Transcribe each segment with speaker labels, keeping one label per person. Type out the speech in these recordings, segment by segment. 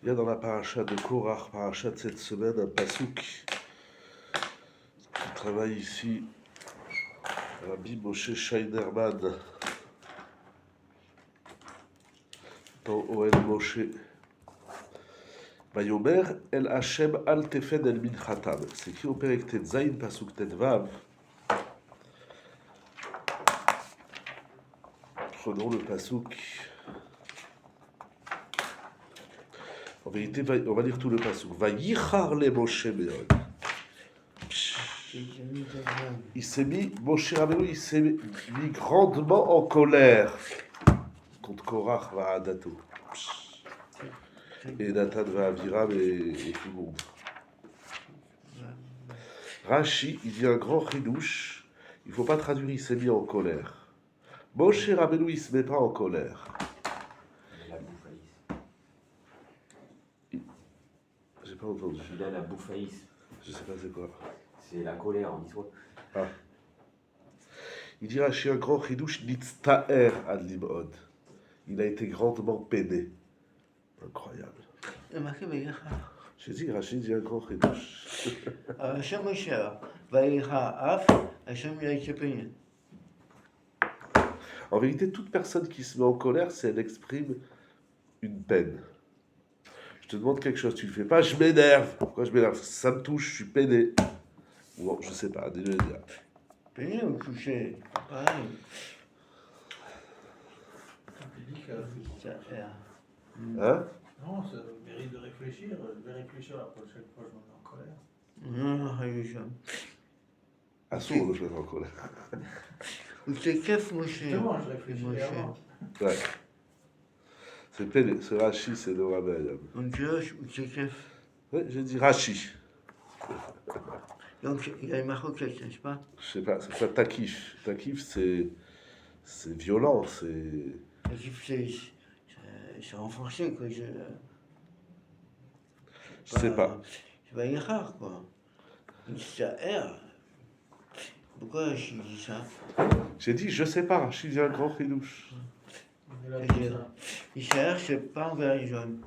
Speaker 1: Il y a dans la paracha de Korach, paracha de cette semaine, un pasouk qui travaille ici, Rabbi Moshe Scheinerman, dans Oel Moshe. Vayomer El Hashem Al Tefed El Minchatam. C'est écrit au Perek Tet Zayin, pasouk Tet Vav. Prenons le pasouk. En vérité, on va lire tout le pasouk. Vayichar le Moshe Meod. Il s'est mis, Moshe Rabbeinu, il s'est mis grandement en colère contre Korach Va'adato. Et Nathan Va'aviram et tout le monde. Rashi, il dit un grand chidouche, il ne faut pas traduire il s'est mis en colère. Moshe Rabbeinu, il ne se met pas en colère.
Speaker 2: La bouffaïs.
Speaker 1: J'ai pas entendu.
Speaker 2: Il a la bouffaïs.
Speaker 1: Je sais pas c'est quoi.
Speaker 2: C'est la colère en histoire.
Speaker 1: Ah. Il dit Rashi, un grand chidouche, nitztaer ad lib'od. Il a été grandement peiné. Incroyable. J'ai dit, Rashi dit un grand chidouche.
Speaker 3: Hashem Moshe, Vaïra Af, Hashem il a été peigné.
Speaker 1: En vérité, toute personne qui se met en colère, c'est elle exprime une peine. Je te demande quelque chose, tu le fais pas, je m'énerve. Pourquoi je m'énerve? Ça me touche, je suis peiné. Bon, je sais pas, déjà dire.
Speaker 3: Peigné ou touché? Pareil. Ça,
Speaker 1: Hein?
Speaker 4: Non, ça mérite de réfléchir. Je vais réfléchir la prochaine fois que je me mets en colère.
Speaker 3: Non, Hashem.
Speaker 1: Assourd de se mettre en colère.
Speaker 3: Ou c'est Kef Moshe.
Speaker 4: Justement, je réfléchis avant.
Speaker 1: Ouais. C'est peiné, ce Rashi, c'est le Rabbi.
Speaker 3: On dirait ou c'est Kef.
Speaker 1: Ouais, j'ai dit Rashi.
Speaker 3: Donc il y a une maroquette, n'est-ce pas?
Speaker 1: Je sais pas, c'est quoi Takif? Takif, c'est violent, c'est.
Speaker 3: C'est renforcé, quoi.
Speaker 1: Je sais pas.
Speaker 3: C'est Vaïra, quoi. Ça erre. Pourquoi je dis ça?
Speaker 1: J'ai dit, je sais pas, Rashi dit un grand chidouche.
Speaker 4: Il a dit ça.
Speaker 3: Ishaër, c'est pas envers les hommes.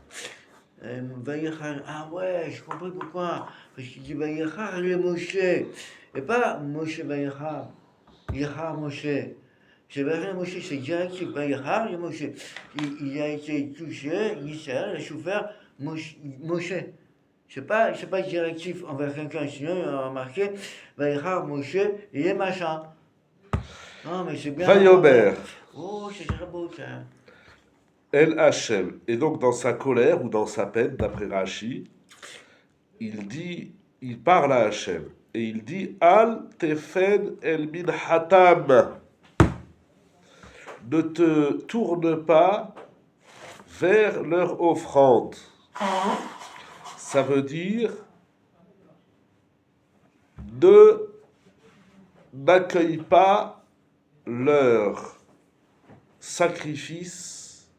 Speaker 3: Vaïra, ah ouais, je comprends pourquoi. Parce qu'il dit Vaïra le Moshe. Et pas Moshe Vaïra. Vaïra Moshe. C'est Vaïra Moshe, c'est directif. Vaïra le Moshe. Il a été touché, Ishaër, il a souffert, Moshe. C'est pas directif envers quelqu'un, sinon il a remarqué Vaïra Moshe, il est machin. Non, mais c'est bien.
Speaker 1: Vayomer.
Speaker 3: Oh, c'est très beau ça.
Speaker 1: El Hashem. Et donc, dans sa colère ou dans sa peine, d'après Rashi, il dit, il parle à Hashem. Et il dit, Al tefed el minhatam. Ne te tourne pas vers leur offrande. Ça veut dire, n'accueille pas leur sacrifice,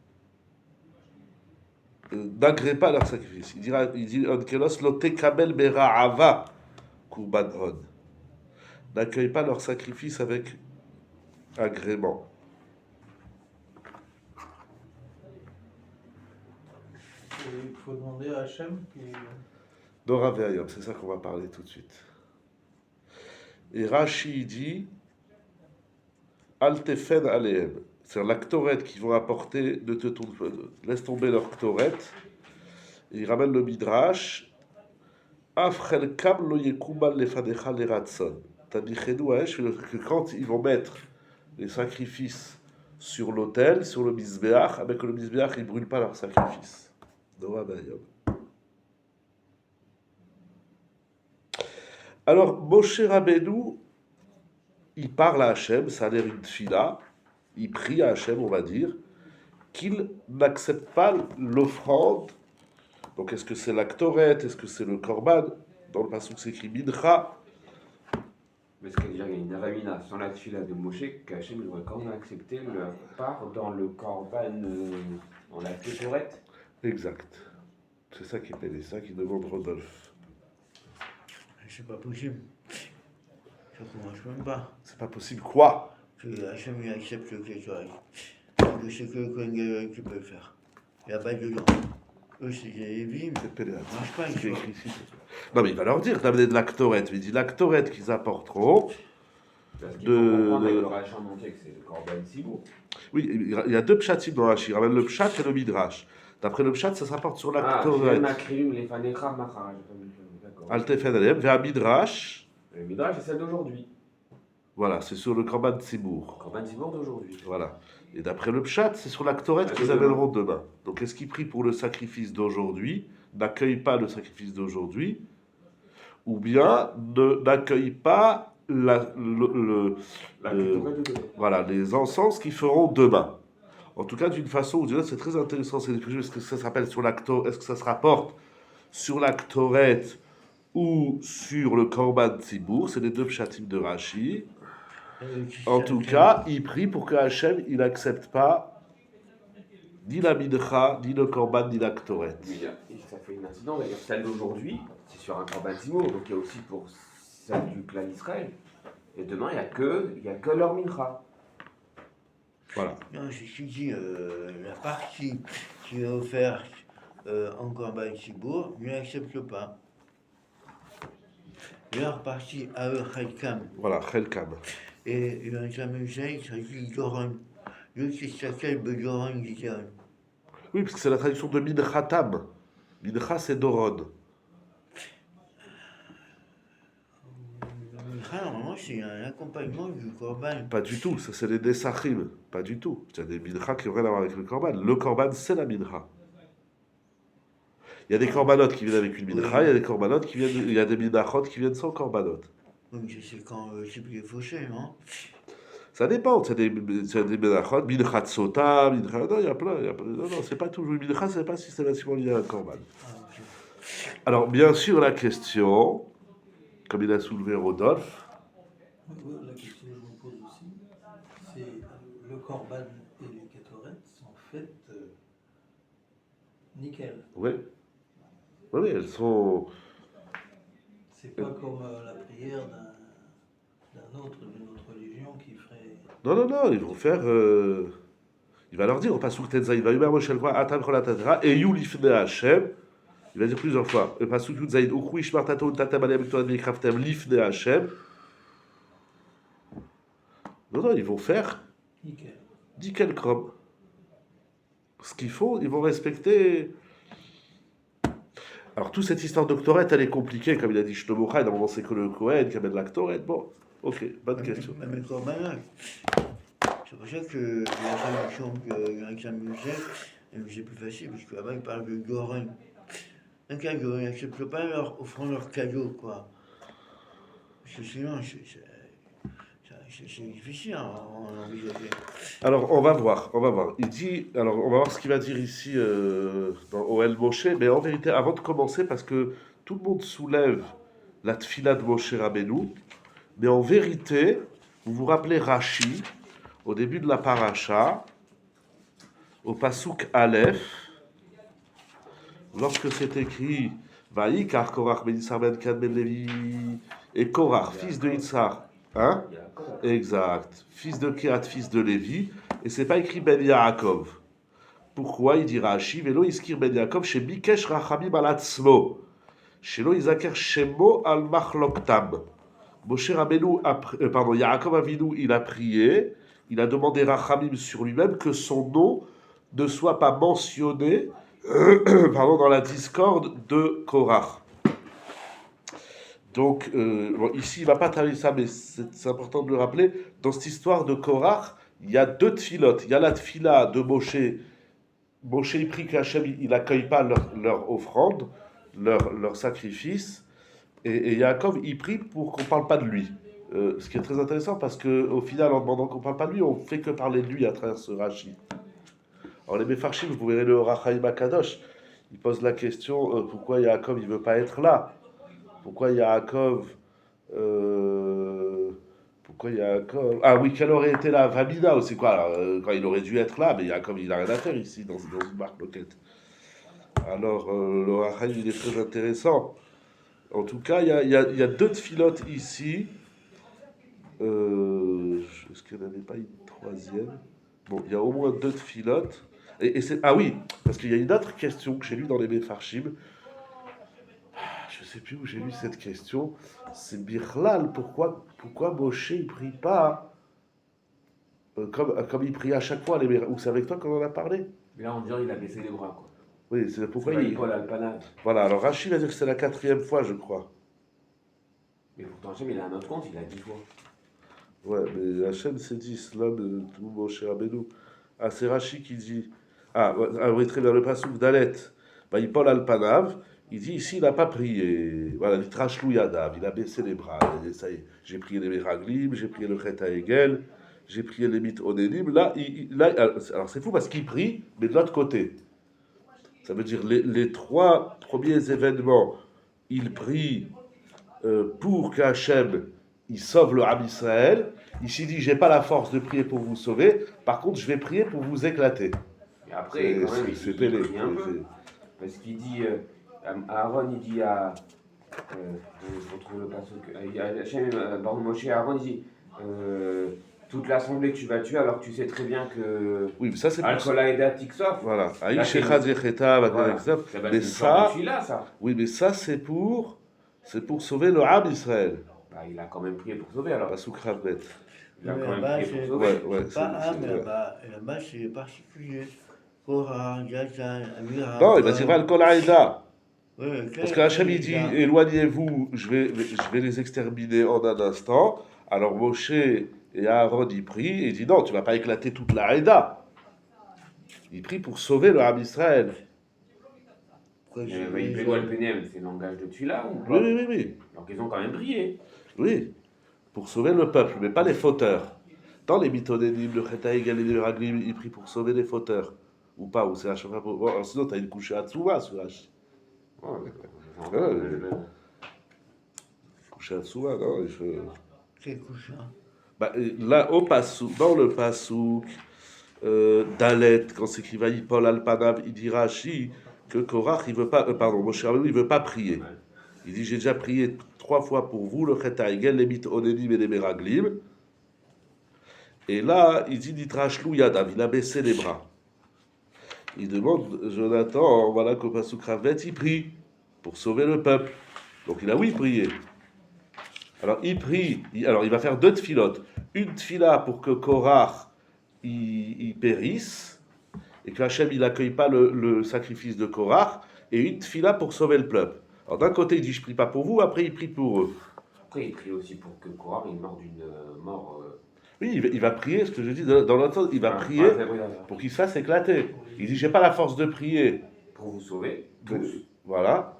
Speaker 1: n'agrée pas leur sacrifice. Il dit Onkelos lo tekabel bera'ava kurban on. N'accueille pas leur sacrifice avec agrément.
Speaker 4: Et il faut demander à Hachem qui.
Speaker 1: Dora Ve'ayom, c'est ça qu'on va parler tout de suite. Et Rashi dit Al tefed alehem. C'est l'actoret qu'ils vont apporter, laisse tomber leur ktoret. Et il ramène le midrash. Afrel kam lo yekumal lefadecha leratson. Tadichenu que quand ils vont mettre les sacrifices sur l'autel, sur le misbeach, avec le misbeach, ils ne brûlent pas leurs sacrifices. Dora Ve'ayom. Alors, Moshe Rabbeinu, il parle à Hachem, ça a l'air une fila, il prie à Hachem, on va dire, qu'il n'accepte pas l'offrande. Donc, est-ce que c'est l'actoret, est-ce que c'est le korban? Dans le passage, c'est écrit Mincha.
Speaker 2: Mais ce qu'il y a une avamina sans la tfila de Moshe, qu'Hachem doit quand même accepter leur part dans le korban, dans la kétorette.
Speaker 1: Exact. C'est ça qui est pédé, c'est ça qui demande Rodolphe.
Speaker 3: C'est pas possible. Ça commence même pas.
Speaker 1: C'est pas possible, quoi?
Speaker 3: Que Hachem il accepte le kétoret. C'est que le Kohen Gadol qui peut le faire. Il n'y a pas dedans. Eux, c'est des Lévim.
Speaker 1: C'est Péléat.
Speaker 3: Ça marche pas,
Speaker 1: Ce qui est
Speaker 3: tu vois.
Speaker 1: écrit ici. Non, mais il va leur dire d'amener de la Ktoret. Mais il dit la Ktoret qu'ils apporteront.
Speaker 2: Parce qu'il faut comprendre avec
Speaker 1: De...
Speaker 2: le rachat monté que c'est le Corban Sibour.
Speaker 1: Oui, il y a deux pshatim dans Rashi. Il ramène le pshat et le midrash. D'après le pshat, ça s'apporte sur la
Speaker 2: Ah,
Speaker 1: Ktoret.
Speaker 2: j'ai Makrim, les Fanecha, Machara, j'ai pas vu le d'accord.
Speaker 1: Altefen Alem, vers midrash.
Speaker 2: Le Midrash, c'est celle d'aujourd'hui.
Speaker 1: Voilà, c'est sur le Korban Tzibour.
Speaker 2: Corban Sibour d'aujourd'hui.
Speaker 1: Voilà. Et d'après le pshat, c'est sur la Ktoret
Speaker 2: Ah,
Speaker 1: qu'ils
Speaker 2: de
Speaker 1: amèneront demain. Donc est-ce qu'ils prient pour le sacrifice d'aujourd'hui, n'accueillent pas le sacrifice d'aujourd'hui, ou bien n'accueillent pas
Speaker 2: La
Speaker 1: le-
Speaker 2: Kétorette de demain.
Speaker 1: voilà, les encens qu'ils feront demain. En tout cas, d'une façon ou d'une autre, c'est très intéressant. Est-ce que ça s'appelle sur est-ce que ça se rapporte sur la Ktoret ou sur le Korban Tzibour? C'est les deux pshatim de Rashi. En tout cas, il prie pour que Hachem, il n'accepte pas ni la Mincha, ni le Korban, ni la Ktoret.
Speaker 2: Et ça fait une incident, d'ailleurs, celle d'aujourd'hui, c'est sur un Corban Sibour, donc il y a aussi pour celle du clan Israël. Et demain, il n'y a que leur Mincha.
Speaker 1: Voilà.
Speaker 3: Non, je suis dit, la partie qui est offerte en Corban Sibour, ne l'accepte pas. Leur partie à eux, Khelkam,
Speaker 1: Voilà, Chelkam.
Speaker 3: et le Zamusei, ça dit Doron. Lui, c'est Sakel Bedoron Gideon.
Speaker 1: Oui, parce que c'est la traduction de Minchatam. Mincha, c'est Doron.
Speaker 3: Normalement, c'est un accompagnement du Corban.
Speaker 1: Pas du tout, ça c'est les Nesachim. Pas du tout. Il y a des Mincha qui n'ont rien à voir avec le Korban. Le Korban, c'est la Mincha. Il y a des Korbanotes qui viennent avec une Mincha, il y a des Korbanotes qui viennent, il y a des Minachot qui viennent sans Korbanot.
Speaker 3: Oui, mais c'est quand c'est plus fauché, non?
Speaker 1: Ça dépend, c'est des Minachot, Minchat Sota, Mincha. Non, il y a plein. Non, non, c'est pas toujours. Mincha, c'est pas systématiquement lié à un Korban.
Speaker 3: Ah, ok.
Speaker 1: Alors, bien sûr, la question, comme il a soulevé Rodolphe,
Speaker 4: Oui, la question que je me pose aussi, c'est le Corban et les Kétorettes sont faites nickel.
Speaker 1: oui. Oui, oui, elles sont.
Speaker 4: C'est pas comme la prière d'une autre religion qui ferait.
Speaker 1: Non, non, non, ils vont faire. Il va leur dire, au Pasuk Tetzah, il va Yumer Moshe Elva, Atam Cholatatra, et Yulifne Hashem. Il va dire plusieurs fois. Le Pasuk Yudzaïd, Ukhu Ishmar Tatou Tatam Alem Ektoran Mikraftem, Lifne Hashem. Non, non, ils vont faire
Speaker 4: Nickel.
Speaker 1: Dikel Krom. Ce qu'il faut, ils vont respecter. Alors, toute cette histoire d'octorette, elle est compliquée, comme il a dit Shlomo Chai, d'un moment c'est que le Kohen qui amène l'actorette. Bon, ok, bonne question.
Speaker 3: Même le Corban, c'est pour ça que la traduction avec un musée, c'est plus facile, parce qu'avant, il parle de Goren. Un cadeau, ils n'acceptent pas leur offrant leur cadeau, quoi. Parce que sinon, c'est difficile à envisager.
Speaker 1: Alors, on va voir, on va voir. Il dit, alors, on va voir ce qu'il va dire ici dans Oel Moshe, mais en vérité, avant de commencer, parce que tout le monde soulève la tfila de Moshe Rabbeinu, mais en vérité, vous vous rappelez Rashi, au début de la paracha, au Pasuk Aleph, lorsque c'est écrit Vaïkar Korach ben Yitzhar ben Kad ben Levi, et Korach, fils de Yitzhar, hein? Exact. Fils de Kehat, fils de Lévi. Et c'est pas écrit Ben Yaakov. Pourquoi il dit Rashi Velo iskir Ben Yaakov chez Bikesh Rachamim al Atzmo. Chez Lo Izaker Shemo al Machloktam. Moshe Rabbeinu, pardon, Yaakov Avinu, il a prié, il a demandé Rachamim sur lui-même que son nom ne soit pas mentionné pardon, dans la discorde de Korach. Donc, bon, ici, il ne va pas traduire ça, mais c'est important de le rappeler. Dans cette histoire de Korach, il y a deux tfilotes. Il y a la tfila de Moshe. Moshe, il prie qu'Hachem, il n'accueille pas leur offrande, leur sacrifice. Et Yaakov, il prie pour qu'on ne parle pas de lui. Ce qui est très intéressant, parce qu'au final, en demandant qu'on ne parle pas de lui, on ne fait que parler de lui à travers ce Rashi. Alors, les Mefarshim, vous verrez le Rachaim Akadosh, il pose la question pourquoi Yaakov ne veut pas être là. Pourquoi Yaakov Ah oui, quelle aurait été la Vamina aussi, quoi. Alors, quand il aurait dû être là, mais Yaakov, il n'a rien à faire ici, dans une marque loquette. Alors, le Rachaim, il est très intéressant. En tout cas, il y a deux tfilotes ici. Est-ce qu'il n'y en avait pas une troisième? Bon, il y a au moins deux tfilotes. Ah oui, parce qu'il y a une autre question que j'ai lue dans les Mefarshim. Je sais plus où j'ai lu cette question. C'est Birlal, pourquoi Moshe ne prie pas comme il prie à chaque fois ou c'est avec toi qu'on en a parlé?
Speaker 2: Mais là, on dirait qu'il a baissé les bras, quoi.
Speaker 1: Oui, c'est
Speaker 2: C'est
Speaker 1: pourquoi
Speaker 2: pas
Speaker 1: il.
Speaker 2: Paul Alpana.
Speaker 1: Voilà, alors Rachid va dire que c'est la 4e fois, je crois.
Speaker 2: Mais pourtant, Hachem, il a un autre compte, il a 10 fois.
Speaker 1: Ouais, mais Hachem s'est dit, l'homme, tout Moshe Rabbeinu. Ah, c'est Rachid qui dit. Ah, ouais, oui, très bien, le passouk d'Alet. Bah, il parle al Panav. Il dit ici, il n'a pas prié. Voilà, il trachlou Yadav, il a baissé les bras. Ça y est, j'ai prié les Meraglim, j'ai prié le Chet Hegel, j'ai prié les Mit Onelim. Là, alors c'est fou parce qu'il prie, mais de l'autre côté. Ça veut dire les 3 premiers événements, il prie pour qu'Hachem il sauve le Ham Israël. Il s'est dit j'ai pas la force de prier pour vous sauver, par contre je vais prier pour vous éclater.
Speaker 2: Et après, quand même,
Speaker 1: C'est
Speaker 2: il
Speaker 1: télé.
Speaker 2: prie un peu. Parce qu'il dit, Aaron, il dit à. Je retrouve le passage. Hachem, pardon, Moshe, Aaron, il dit toute l'assemblée que tu vas tuer alors que tu sais très bien que.
Speaker 1: Oui, mais ça c'est pour.
Speaker 2: Al-Kolaïda Tiksof.
Speaker 1: Voilà.
Speaker 2: Là, c'est
Speaker 1: Aïchechad Yecheta,
Speaker 2: voilà.
Speaker 1: mais ça.
Speaker 2: Ça.
Speaker 1: Oui, mais ça c'est pour sauver le Ham Israël.
Speaker 2: Bah, il a quand même prié pour sauver alors.
Speaker 1: Pas sous Kravbet.
Speaker 2: Il a
Speaker 3: Mais
Speaker 2: quand même
Speaker 3: là-bas,
Speaker 2: prié pour
Speaker 3: c'est
Speaker 2: sauver.
Speaker 1: Ouais,
Speaker 3: pas un, mais là-bas, c'est particulier. Korah, Gatan, Amira.
Speaker 1: Non, il va dire Al-Kol Aïda.
Speaker 3: Oui,
Speaker 1: Parce que Hachem il dit éloignez-vous, je vais les exterminer en un instant. Alors Moshe et Aaron ils prient et il dit non, tu vas pas éclater toute la Haïda. Il prie pour sauver le Ham Israël.
Speaker 2: Mais Bélo Alpenem, c'est le langage de Tula ou pas?
Speaker 1: Oui.
Speaker 2: Donc ils ont quand même prié.
Speaker 1: Oui, pour sauver le peuple, mais pas les fauteurs. Dans les Mithonénim, le Chet Hegel et les Meraglim, ils prient pour sauver les fauteurs. Ou pas, ou c'est à chaque fois. Bon, sinon, tu as une couche à Tsouma sur H. Couche à Tsouma, non
Speaker 3: C'est couchant.
Speaker 1: Bah, là, dans le Passouk, Dalet, quand c'est qu'il va y Paul Alpanav, il dit Rashi que Korach, il veut pas, pardon, Moshe Rabbeinu, il veut pas prier. Il dit j'ai déjà prié 3 fois pour vous, le Chet Hegel, les Mithonénim et les Meraglim. Et là, il dit Nitrachlou Yadav, il a baissé les bras. Il demande, Jonathan, voilà qu'au Passouk Ravet, il prie pour sauver le peuple. Donc il a prié. Alors il prie, il va faire 2 tfilotes. Une tfila pour que Korach il périsse et que Hachem il n'accueille pas le sacrifice de Korach, et une tfila pour sauver le peuple. Alors d'un côté il dit je prie pas pour vous, après il prie pour eux.
Speaker 2: Après il prie aussi pour que Korah il meure d'une mort.
Speaker 1: Oui, il va prier, ce que je dis, dans l'autre sens, il va prier pour qu'il se fasse éclater. Il dit, j'ai pas la force de prier.
Speaker 2: Pour vous sauver,
Speaker 1: tous. Voilà.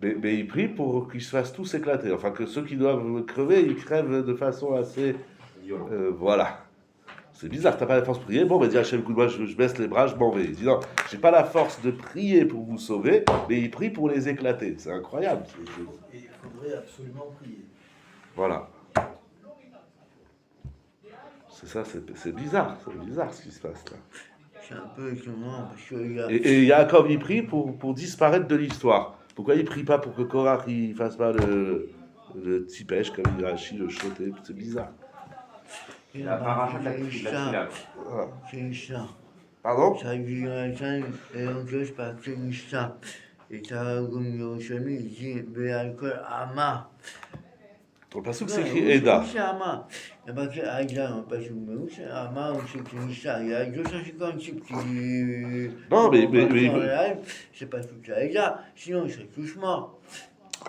Speaker 1: Mais il prie pour qu'ils se fassent tous éclater. Enfin, que ceux qui doivent crever, ils crèvent de façon assez... voilà. C'est bizarre, t'as pas la force de prier. Bon, dis Hachem, moi je baisse les bras, je m'en vais. Il dit, non, j'ai pas la force de prier pour vous sauver, mais il prie pour les éclater. C'est incroyable.
Speaker 4: Et il faudrait absolument prier.
Speaker 1: Voilà. C'est ça, c'est bizarre ce qui se passe là.
Speaker 3: C'est un peu étonnant parce que
Speaker 1: Et Yaakov il prie pour disparaître de l'histoire. Pourquoi il prie pas pour que Korach il fasse pas le tipèche comme il Rachi, le choté? C'est bizarre.
Speaker 2: Il a paracha de la fila.
Speaker 3: C'est ça.
Speaker 1: Pardon?
Speaker 3: Ça dit Jonathan, et donc je parle de ça. Et ça, comme Yerushalmi, il dit Béalkol Ama.
Speaker 1: Dans le passouk c'est écrit Eda.
Speaker 3: C'est Ama. Il n'y a pas que Aïda dans le passouk, mais où c'est Ama ou c'est Kinishta? Il y a 250 types qui.
Speaker 1: Non, mais
Speaker 3: c'est pas tout ça Aïda, sinon ils seraient tous morts.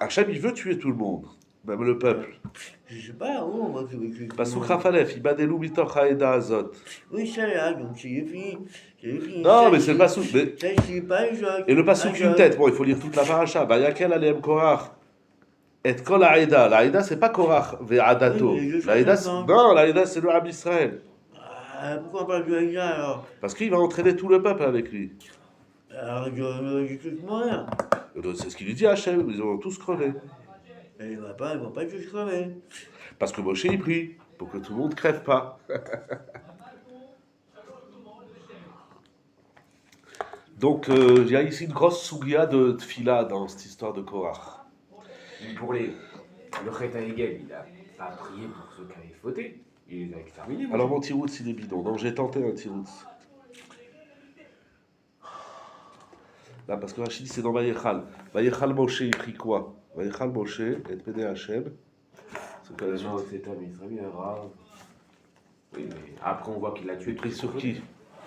Speaker 1: Hachem il veut tuer tout le monde, même le peuple.
Speaker 3: Je sais pas où on va tuer tout le monde.
Speaker 1: Passouk Rafalef, Ibadelu mitoch haeda azot.
Speaker 3: Oui, ça là, donc c'est fini.
Speaker 1: Non, mais c'est le passouk. Et le passouk une tête, bon, il faut lire toute la paracha. Vayakel alem Korach. Et kol haeda. La haeda c'est pas Korach ve'adato. La haeda c'est le Ham Israël.
Speaker 3: Pourquoi on parle de Haïda alors?
Speaker 1: Parce qu'il va entraîner tout le peuple avec lui.
Speaker 3: Alors, il doit tous mourir.
Speaker 1: C'est ce qu'il lui dit à Hachem, ils vont tous crever.
Speaker 3: Mais ils vont pas tous crever.
Speaker 1: Parce que Moshe il prie pour que tout le monde crève pas. Donc il y a ici une grosse sougia de tfila dans cette histoire de Korach.
Speaker 2: Pour le Chet Hegel, il a pas prié pour ceux qui avaient fauté. Il les a exterminés.
Speaker 1: Alors mon tiroutz il est bidon, donc j'ai tenté un tiroutz. Là, parce que Rachid dit c'est dans Vayechal. Vayechal Moshe, il prie quoi? Vayechal Moshe, et Pede Hashem. C'est quoi la suite?
Speaker 2: Non, c'est un Israël grave. Oui, mais après on voit qu'il a tué.
Speaker 1: Il prie sur qui?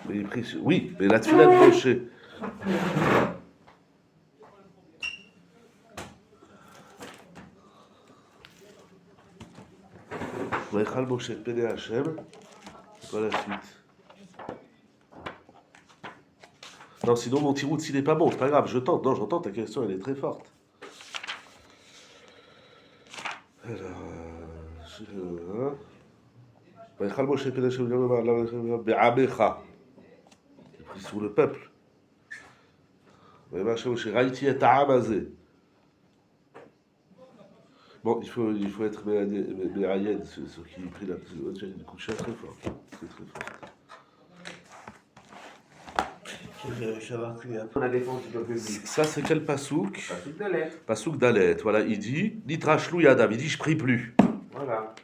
Speaker 1: Mais il prie sur... Oui, mais la tefila de Moshe. Vayechal Moshe, et Pede Hashem. C'est quoi la suite? Non, sinon mon tirout, s'il n'est pas bon, c'est pas grave, je tente. Non, j'entends, ta question, elle est très forte. Alors, Vayechal Moshe, Pede Hashem, Be'amecha. Il prie sur le peuple. Vayechal Moshe, Raïti et Ta'am Hazeh. Bon, il faut être Béraïed, ceux qui prient la une couche très fort. C'est très fort.
Speaker 3: Ça va plus après.
Speaker 2: On a défendu le public.
Speaker 1: Ça, c'est quel pasouk?
Speaker 2: Pasouk Dalet.
Speaker 1: Pasouk Dalet. Voilà, il dit Nitrachlou Yadav. Il dit je prie plus.
Speaker 2: Voilà.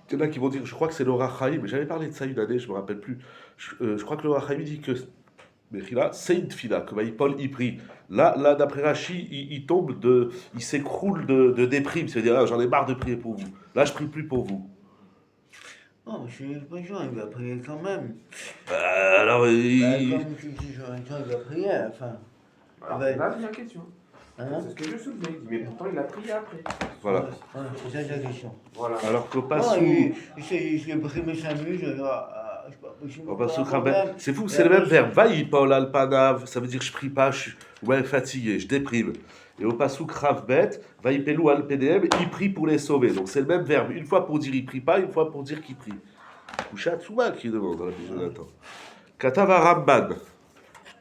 Speaker 1: Il y en a qui vont dire, je crois que c'est l'Ora Chaim. J'avais parlé de ça une année, je me rappelle plus. Je crois que l'Ora Chaim dit que Mechila, c'est une fila, que Paul y prie. Là, d'après Rachi, il tombe il s'écroule de déprime. C'est-à-dire, ah, j'en ai marre de prier pour vous. Là, je prie plus pour vous.
Speaker 3: Non, je n'ai pas besoin, il va prier quand même.
Speaker 1: Alors,
Speaker 3: Comme tu dis, il va prier, enfin.
Speaker 2: Alors,
Speaker 3: Ouais.
Speaker 2: là, c'est la question.
Speaker 3: Hein?
Speaker 2: C'est ce que je soulevais. Il dit, mais pourtant, il a prié après.
Speaker 1: voilà.
Speaker 3: Ouais, c'est ça la question.
Speaker 2: Voilà.
Speaker 1: Alors qu'au
Speaker 3: Non,
Speaker 1: pasouk,
Speaker 3: il s'est pris mes s'amuse,
Speaker 1: au pasouk Rabben, c'est fou, c'est le même verbe. Vaï Paul Alpanav, ça veut dire je prie pas, je suis ouais, fatigué, je déprime. Et au pasouk Ravbet, Vaï Pelou Alpedem, il prie pour les sauver. Donc c'est le même verbe, une fois pour dire il prie pas, une fois pour dire qu'il prie. Kouchat Souma qui demande dans la vie de Jonathan. Katava Ramban,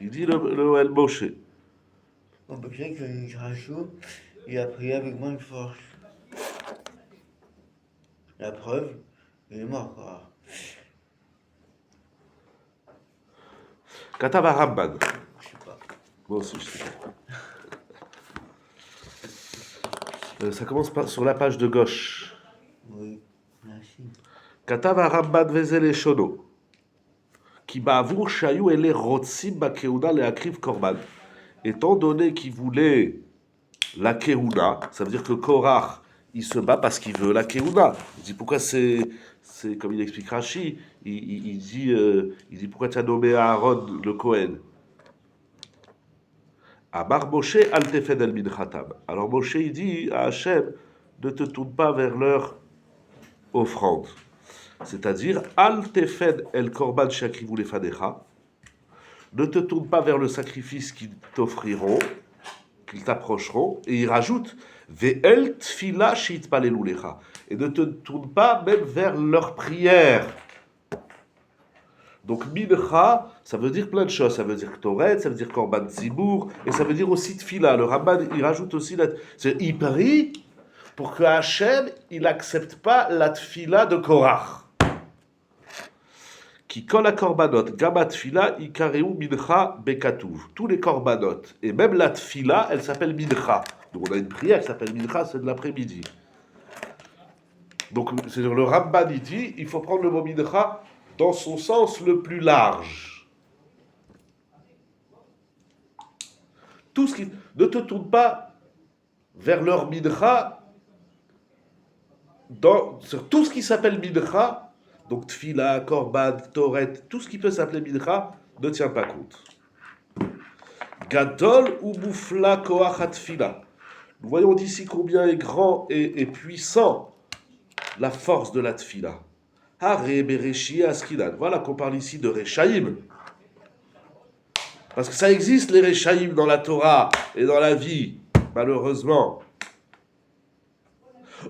Speaker 1: il dit le El Moshe.
Speaker 3: On peut dire que Rachou, il a prié avec moins de force. La preuve, il est mort, quoi.
Speaker 1: Katava Ramban.
Speaker 3: Je sais pas.
Speaker 1: Moi aussi, je sais pas. Ça commence sur la page de gauche.
Speaker 3: Oui, merci.
Speaker 1: כתב הרמב"ן וזה לשונו, כי בעבור שהיו אלה רוצים בכהונה להקריב קורבן, étant donné qu'ils voulaient la kehuna, ça veut dire que Korach, il se bat parce qu'il veut la kehuna. Il dit pourquoi c'est comme il explique Rashi, il dit pourquoi tu as nommé Aaron le Kohen. Amar Moshe al tefed el minchatam. Alors Moshe il dit à Hachem, ne te tourne pas vers leur offrande. C'est-à-dire, Al tefed el korban shakrivu lefanecha, ne te tourne pas vers le sacrifice qu'ils t'offriront, qu'ils t'approcheront, et il rajoute, ve'el tfila shitpalelu lecha, et ne te tourne pas même vers leur prière. Donc mincha, ça veut dire plein de choses, ça veut dire Toret, ça veut dire korban zibour, et ça veut dire aussi tfila. Le Ramban, il rajoute aussi, il prie pour que Hachem, il n'accepte pas la tfila de Korach. Qui colle à korbanot, gamat tfila, ikareu mincha bekatuv. Tous les korbanot, et même la tfila, elle s'appelle mincha. Donc on a une prière qui s'appelle mincha, c'est de l'après-midi. Donc c'est-à-dire le Ramban il dit, il faut prendre le mot mincha dans son sens le plus large. Tout ce qui ne te tourne pas vers leur mincha, sur tout ce qui s'appelle mincha. Donc tfila, korban, toret, tout ce qui peut s'appeler mincha ne tient pas compte. Gadol ou moufla koach tfila. Nous voyons d'ici combien est grand et puissant la force de la tfila. Hare bereshi askidan. Voilà qu'on parle ici de Rechaïm. Parce que ça existe les Rechaïm dans la Torah et dans la vie, malheureusement.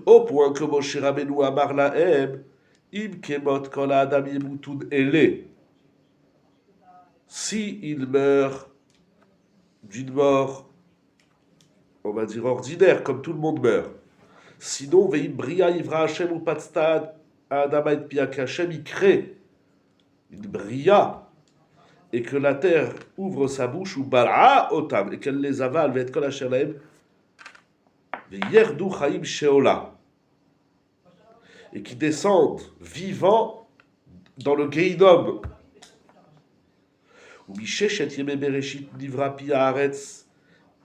Speaker 1: Au point que Moshe Rabbeinu amar lahem, Im kemot kol adam yemutun ele. Si il meurt d'une mort, on va dire ordinaire, comme tout le monde meurt. Sinon, veim bria ivra Hashem ou patstad adam et piak Hashem, il crée une bria et que la terre ouvre sa bouche ou bal'a otam et qu'elle les avale, ve'et kol asher lahem, ve'yerdu chaim sheola. Et qui descendent vivants dans le Gehinom. ou Bisheshet Yeme Bereshit Nivra Pi Haaretz.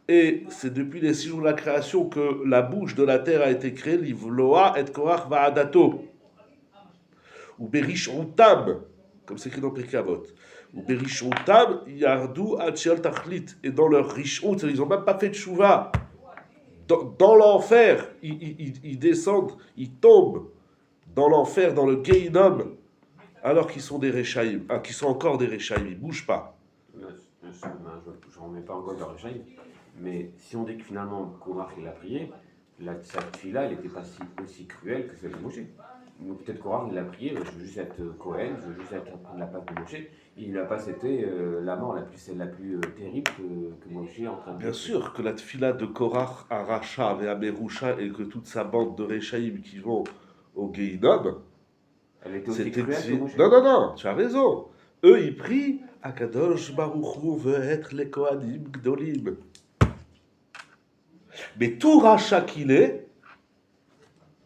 Speaker 1: Et c'est depuis les 6 jours de la création que la bouche de la terre a été créée, Livloa et Korach Va'adato. Ou Berishon Tam, comme c'est écrit dans Pirkei Avot. Ou Berishon Tam, Yardu Atchial Tachlit. Et dans leur Rishon, ils n'ont même pas fait de Shuvah. Dans l'enfer, ils descendent, ils tombent dans l'enfer, dans le Gehinnom, alors qu'ils sont des Rechaïm, qu'ils sont encore des Rechaïm, ils ne bougent pas.
Speaker 2: Je ne remets pas encore dans le Rechaïm, mais si on dit que finalement Korach il a prié, cette fille-là, elle n'était pas aussi cruelle que celle de Moshe. Donc peut-être Korach il a prié, je veux juste être Cohen, je veux juste prendre la place de Moshe. Il n'a pas été la mort la plus terrible que Moshe est en train de
Speaker 1: Bien sûr que la tfila de Korach à Racha et à Merusha et que toute sa bande de Rechaïm qui vont au Gehinnom,
Speaker 2: elle était aussi
Speaker 1: c'était
Speaker 2: cruelle que Moshe.
Speaker 1: non, tu as raison. Eux, ils prient Akadosh Baruch Hu ve'et les Kohanim Gdolim. Mais tout Racha qu'il est,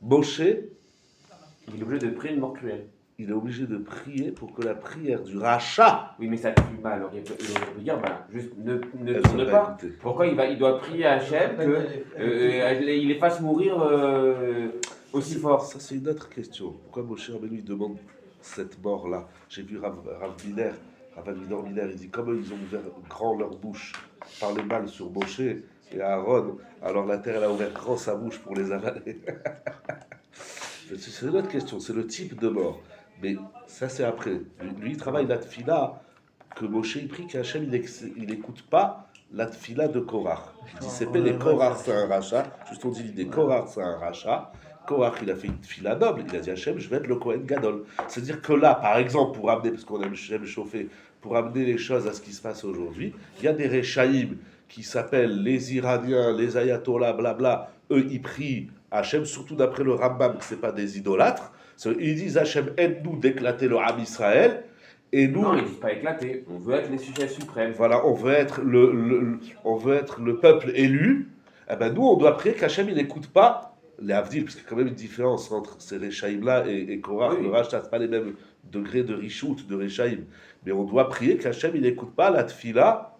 Speaker 1: Moshe,
Speaker 2: Il est obligé de prier une mort cruelle.
Speaker 1: il est obligé de prier pour que la prière du Racha,
Speaker 2: Oui, mais ça te fait mal. Alors il peut dire, voilà, juste ne
Speaker 1: elle
Speaker 2: tourne
Speaker 1: soit
Speaker 2: pas.
Speaker 1: écoutée.
Speaker 2: Pourquoi il doit prier à Hachem qu'il les fasse mourir aussi fort?
Speaker 1: Ça, c'est une autre question. Pourquoi Moshe Rabbeinu lui demande cette mort-là? J'ai vu Rav Miller, Rav Miller, il dit comme eux, ils ont ouvert grand leur bouche, parler mal sur Moshe et Aaron, alors la terre, elle a ouvert grand sa bouche pour les avaler. C'est une autre question, c'est le type de mort. Mais ça, c'est après. Lui, il travaille la tfila que Moshe, il prie qu'Hachem, il n'écoute pas la tfila de Korach. Il dit, c'est pas les Korach, c'est un rachat. Juste on dit l'idée, Korach, c'est un rachat. Korach, il a fait une tfila noble. Il a dit, Hachem, je vais être le Kohen Gadol. C'est-à-dire que là, par exemple, pour amener, parce qu'on aime chauffer, pour amener les choses à ce qui se passe aujourd'hui, il y a des Rechaïm qui s'appellent les Iraniens, les Ayatollahs, blabla. Eux, ils prient Hachem, surtout d'après le Rambam, que ce n'est pas des idolâtres. Ils disent Hachem, aide-nous d'éclater le Ham Israël. Et nous,
Speaker 2: Non, ils ne disent pas éclater. On veut être les sujets suprêmes.
Speaker 1: voilà, on veut être le peuple élu. Eh ben nous, on doit prier qu'Hachem, il n'écoute pas les Avdil, parce qu'il y a quand même une différence entre ces Rechaïm-là et Korach.
Speaker 2: Oui.
Speaker 1: Le Racha, ce pas les mêmes degrés de Rishout, de Rechaïm. Mais on doit prier qu'Hachem, il n'écoute pas la tfila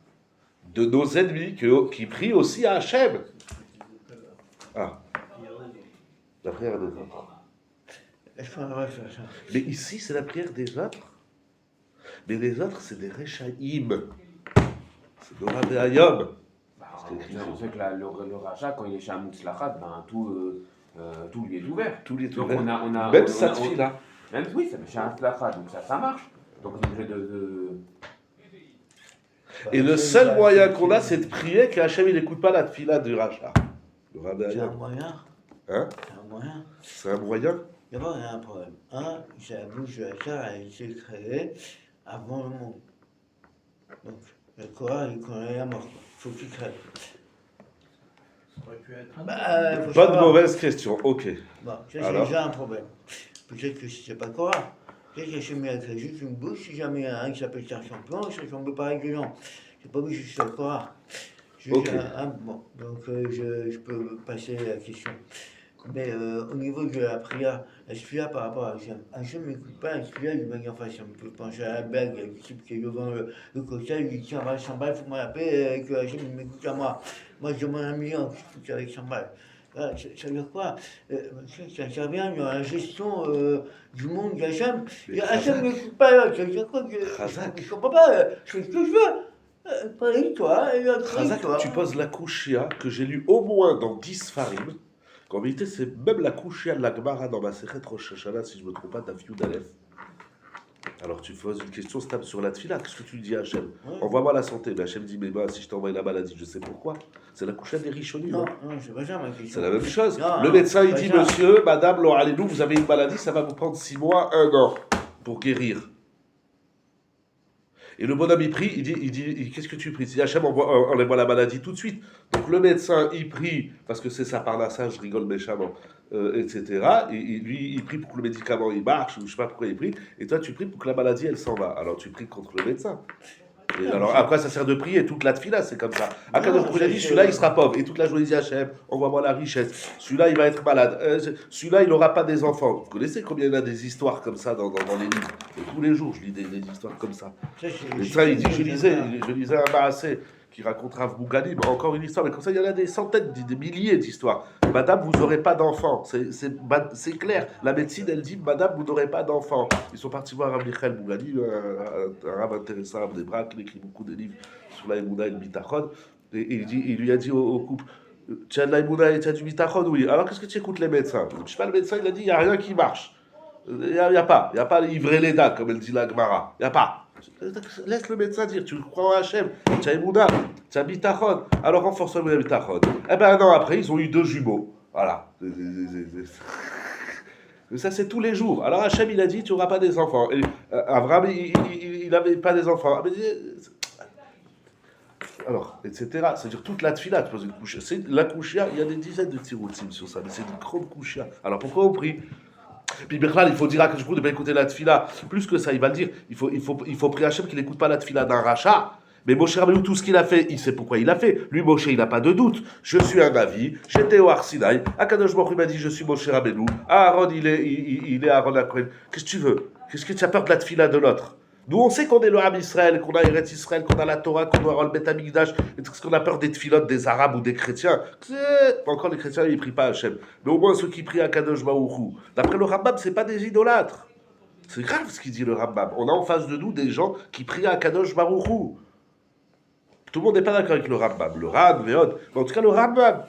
Speaker 1: de nos ennemis, qui prient aussi à Hachem. Ah, la prière des autres.
Speaker 3: Est-ce qu'on va faire ça?
Speaker 1: Mais ici, c'est la prière des autres. Mais les autres, c'est des Rechaïm. C'est Dora Ve'ayom.
Speaker 2: On sait que le rachat, quand il est chez un Moutzlachat, ben, tout lui est ouvert.
Speaker 1: Tout les
Speaker 2: Donc
Speaker 1: ouvert.
Speaker 2: on
Speaker 1: Même sa tfila.
Speaker 2: Même oui, ça chez un Moutzlachat, donc ça marche. Donc on est obligé
Speaker 1: Et le seul moyen qu'on a, c'est de prier qu'Hachem, il n'écoute pas la tfila du Racha. Dora
Speaker 3: C'est un
Speaker 1: Ve'ayom.
Speaker 3: moyen.
Speaker 1: Hein?
Speaker 3: C'est un moyen.
Speaker 1: C'est un moyen.
Speaker 3: D'abord, il y a un problème. C'est la bouche de la terre a été créée avant le monde. Donc, le Korah, il connaît la mort. Il faut qu'il crève.
Speaker 4: Ça aurait pu être un
Speaker 3: Faut
Speaker 1: Pas de
Speaker 3: savoir.
Speaker 1: mauvaise question, ok.
Speaker 3: Bon, ça, c'est
Speaker 1: Alors
Speaker 3: déjà un problème. Peut-être que c'est pas Korah. Peut-être qu'Hachem a créé juste une bouche. Si jamais il y en a un qui s'appelle Terre Champion, ça ne tombe pas avec les gens. C'est pas obligé que ce soit Korah. Juste
Speaker 1: Ok.
Speaker 3: bon, donc je peux passer à la question. Mais au niveau de la prière, la tfila par rapport à Hachem, Hachem n'écoute pas la tfila d'une manière facile. On peut penser à la blague, le type qui est devant le cocktail, il dit tiens, va 100 balles, faut-moi la paix, que Hachem il m'écoute à moi. Moi je demande 1 million, qu'est-ce que tu fais avec 100 balles? Ça veut dire quoi? Ça intervient dans la gestion du monde d'Hachem.
Speaker 1: Mais
Speaker 3: Hachem
Speaker 1: Khazak.
Speaker 3: n'écoute pas l'autre, ça veut dire quoi?
Speaker 1: Khazak.
Speaker 3: Je comprends pas, je fais ce que je veux. Pareil-toi, et
Speaker 1: Khazak,
Speaker 3: toi.
Speaker 1: tu poses la Kushia que j'ai lu au moins dans 10 farim. En vérité, c'est même la Kushia de la Gemara dans ma Sechet Rosh Hashanah, si je ne me trompe pas, Daf Yud Aleph. Alors tu poses une question stable sur la tfila. Qu'est-ce que tu dis à Hachem?
Speaker 3: Ouais.
Speaker 1: Envoie-moi la santé. Mais Hachem dit, mais moi, si je t'envoie la maladie, je sais pourquoi. C'est la Kushia des Rishonim.
Speaker 3: Non,
Speaker 1: hein.
Speaker 3: non, c'est pas ça ma question.
Speaker 1: C'est la même chose.
Speaker 3: Non,
Speaker 1: Le médecin, il
Speaker 3: pas
Speaker 1: dit,
Speaker 3: ça.
Speaker 1: monsieur, madame, allez-nous, vous avez une maladie, ça va vous prendre 6 mois, 1 an pour guérir. Et le bonhomme, il prie, il dit qu'est-ce que tu pries? Il dit, Hachem, enlève-moi la maladie tout de suite. Donc le médecin, il prie, parce que c'est sa parnassa, je rigole méchamment, etc. Et lui, il prie pour que le médicament, il marche, ou je sais pas pourquoi il prie. Et toi, tu pries pour que la maladie, elle s'en va. Alors tu pries contre le médecin. Et alors après, ça sert de prier. Toute la tefila, c'est comme ça. Akadosh Baruch Hu, il a dit, celui-là, il sera pauvre. Et toute la journée, il dit, Hachem, envoie-moi la richesse. Celui-là, il va être malade. Celui-là, il n'aura pas des enfants. Vous connaissez combien il y en a des histoires comme ça dans les livres? Et tous les jours, je lis des histoires comme ça. Et ça, il dit, je lisais un Maasé qui raconte Rav Bougalim, encore une histoire, mais comme ça, il y en a des centaines, des milliers d'histoires. Madame, vous n'aurez pas d'enfants. C'est clair. La médecine, elle dit, Madame, vous n'aurez pas d'enfants. Ils sont partis voir Rav Michael Bougalim, un Rav intéressant, Rav Debra, qui écrit beaucoup de livres sur la Emouna et le Bitachon. Et il lui a dit au couple, tu as de la Emouna et tu as du Bitachon? Oui. Alors qu'est-ce que tu écoutes les médecins? Je ne sais pas, le médecin, il a dit, il n'y a rien qui marche. Il n'y a pas ivrer les dents, comme elle dit la Gemara. Il n'y a pas. Laisse le médecin dire, tu crois en Hachem, tu as Emouna, tu as Bitachon, alors renforce le Bitachon. Eh ben un an après, ils ont eu 2 jumeaux. Voilà. Ça, c'est tous les jours. Alors Hachem, il a dit, tu n'auras pas des enfants. Et Abraham, il n'avait pas des enfants. Alors, etc. C'est-à-dire toute la tefila, tu poses une couche. La couchia, il y a des dizaines de tiroutim sur ça, mais c'est une grande couchia. Alors pourquoi on prie? Puis Berklal, il faut dire à Akadosh Baruch Hu de ne pas écouter la tefila. Plus que ça, il va le dire. Il faut prier Hachem qu'il n'écoute pas la tefila d'un rachat. Mais Moshe Rabbeinu, tout ce qu'il a fait, il sait pourquoi il a fait. Lui, Moshe, il n'a pas de doute. Je suis un Navi, j'étais au Har Sinaï. Akadosh Baruch Hu m'a dit, je suis Moshe Rabbeinu. Aaron, il est Aaron Akohen. Qu'est-ce que tu veux? Qu'est-ce que tu as peur de la tefila de l'autre? Nous, on sait qu'on est le Ham Israël, qu'on a Eretz Israël, qu'on a la Torah, qu'on a le Bet Amikdash, est-ce qu'on a peur des tfilotes des Arabes ou des chrétiens? Encore les chrétiens, ils ne prient pas Hachem. Mais au moins ceux qui prient à Kadosh Baruch Hu. D'après le Rambam, ce n'est pas des idolâtres. C'est grave ce qu'il dit le Rambam. On a en face de nous des gens qui prient à Kadosh Baruch Hu. Tout le monde n'est pas d'accord avec le Rambam. Le Ram, Véod. Mais en tout cas, le Rambam.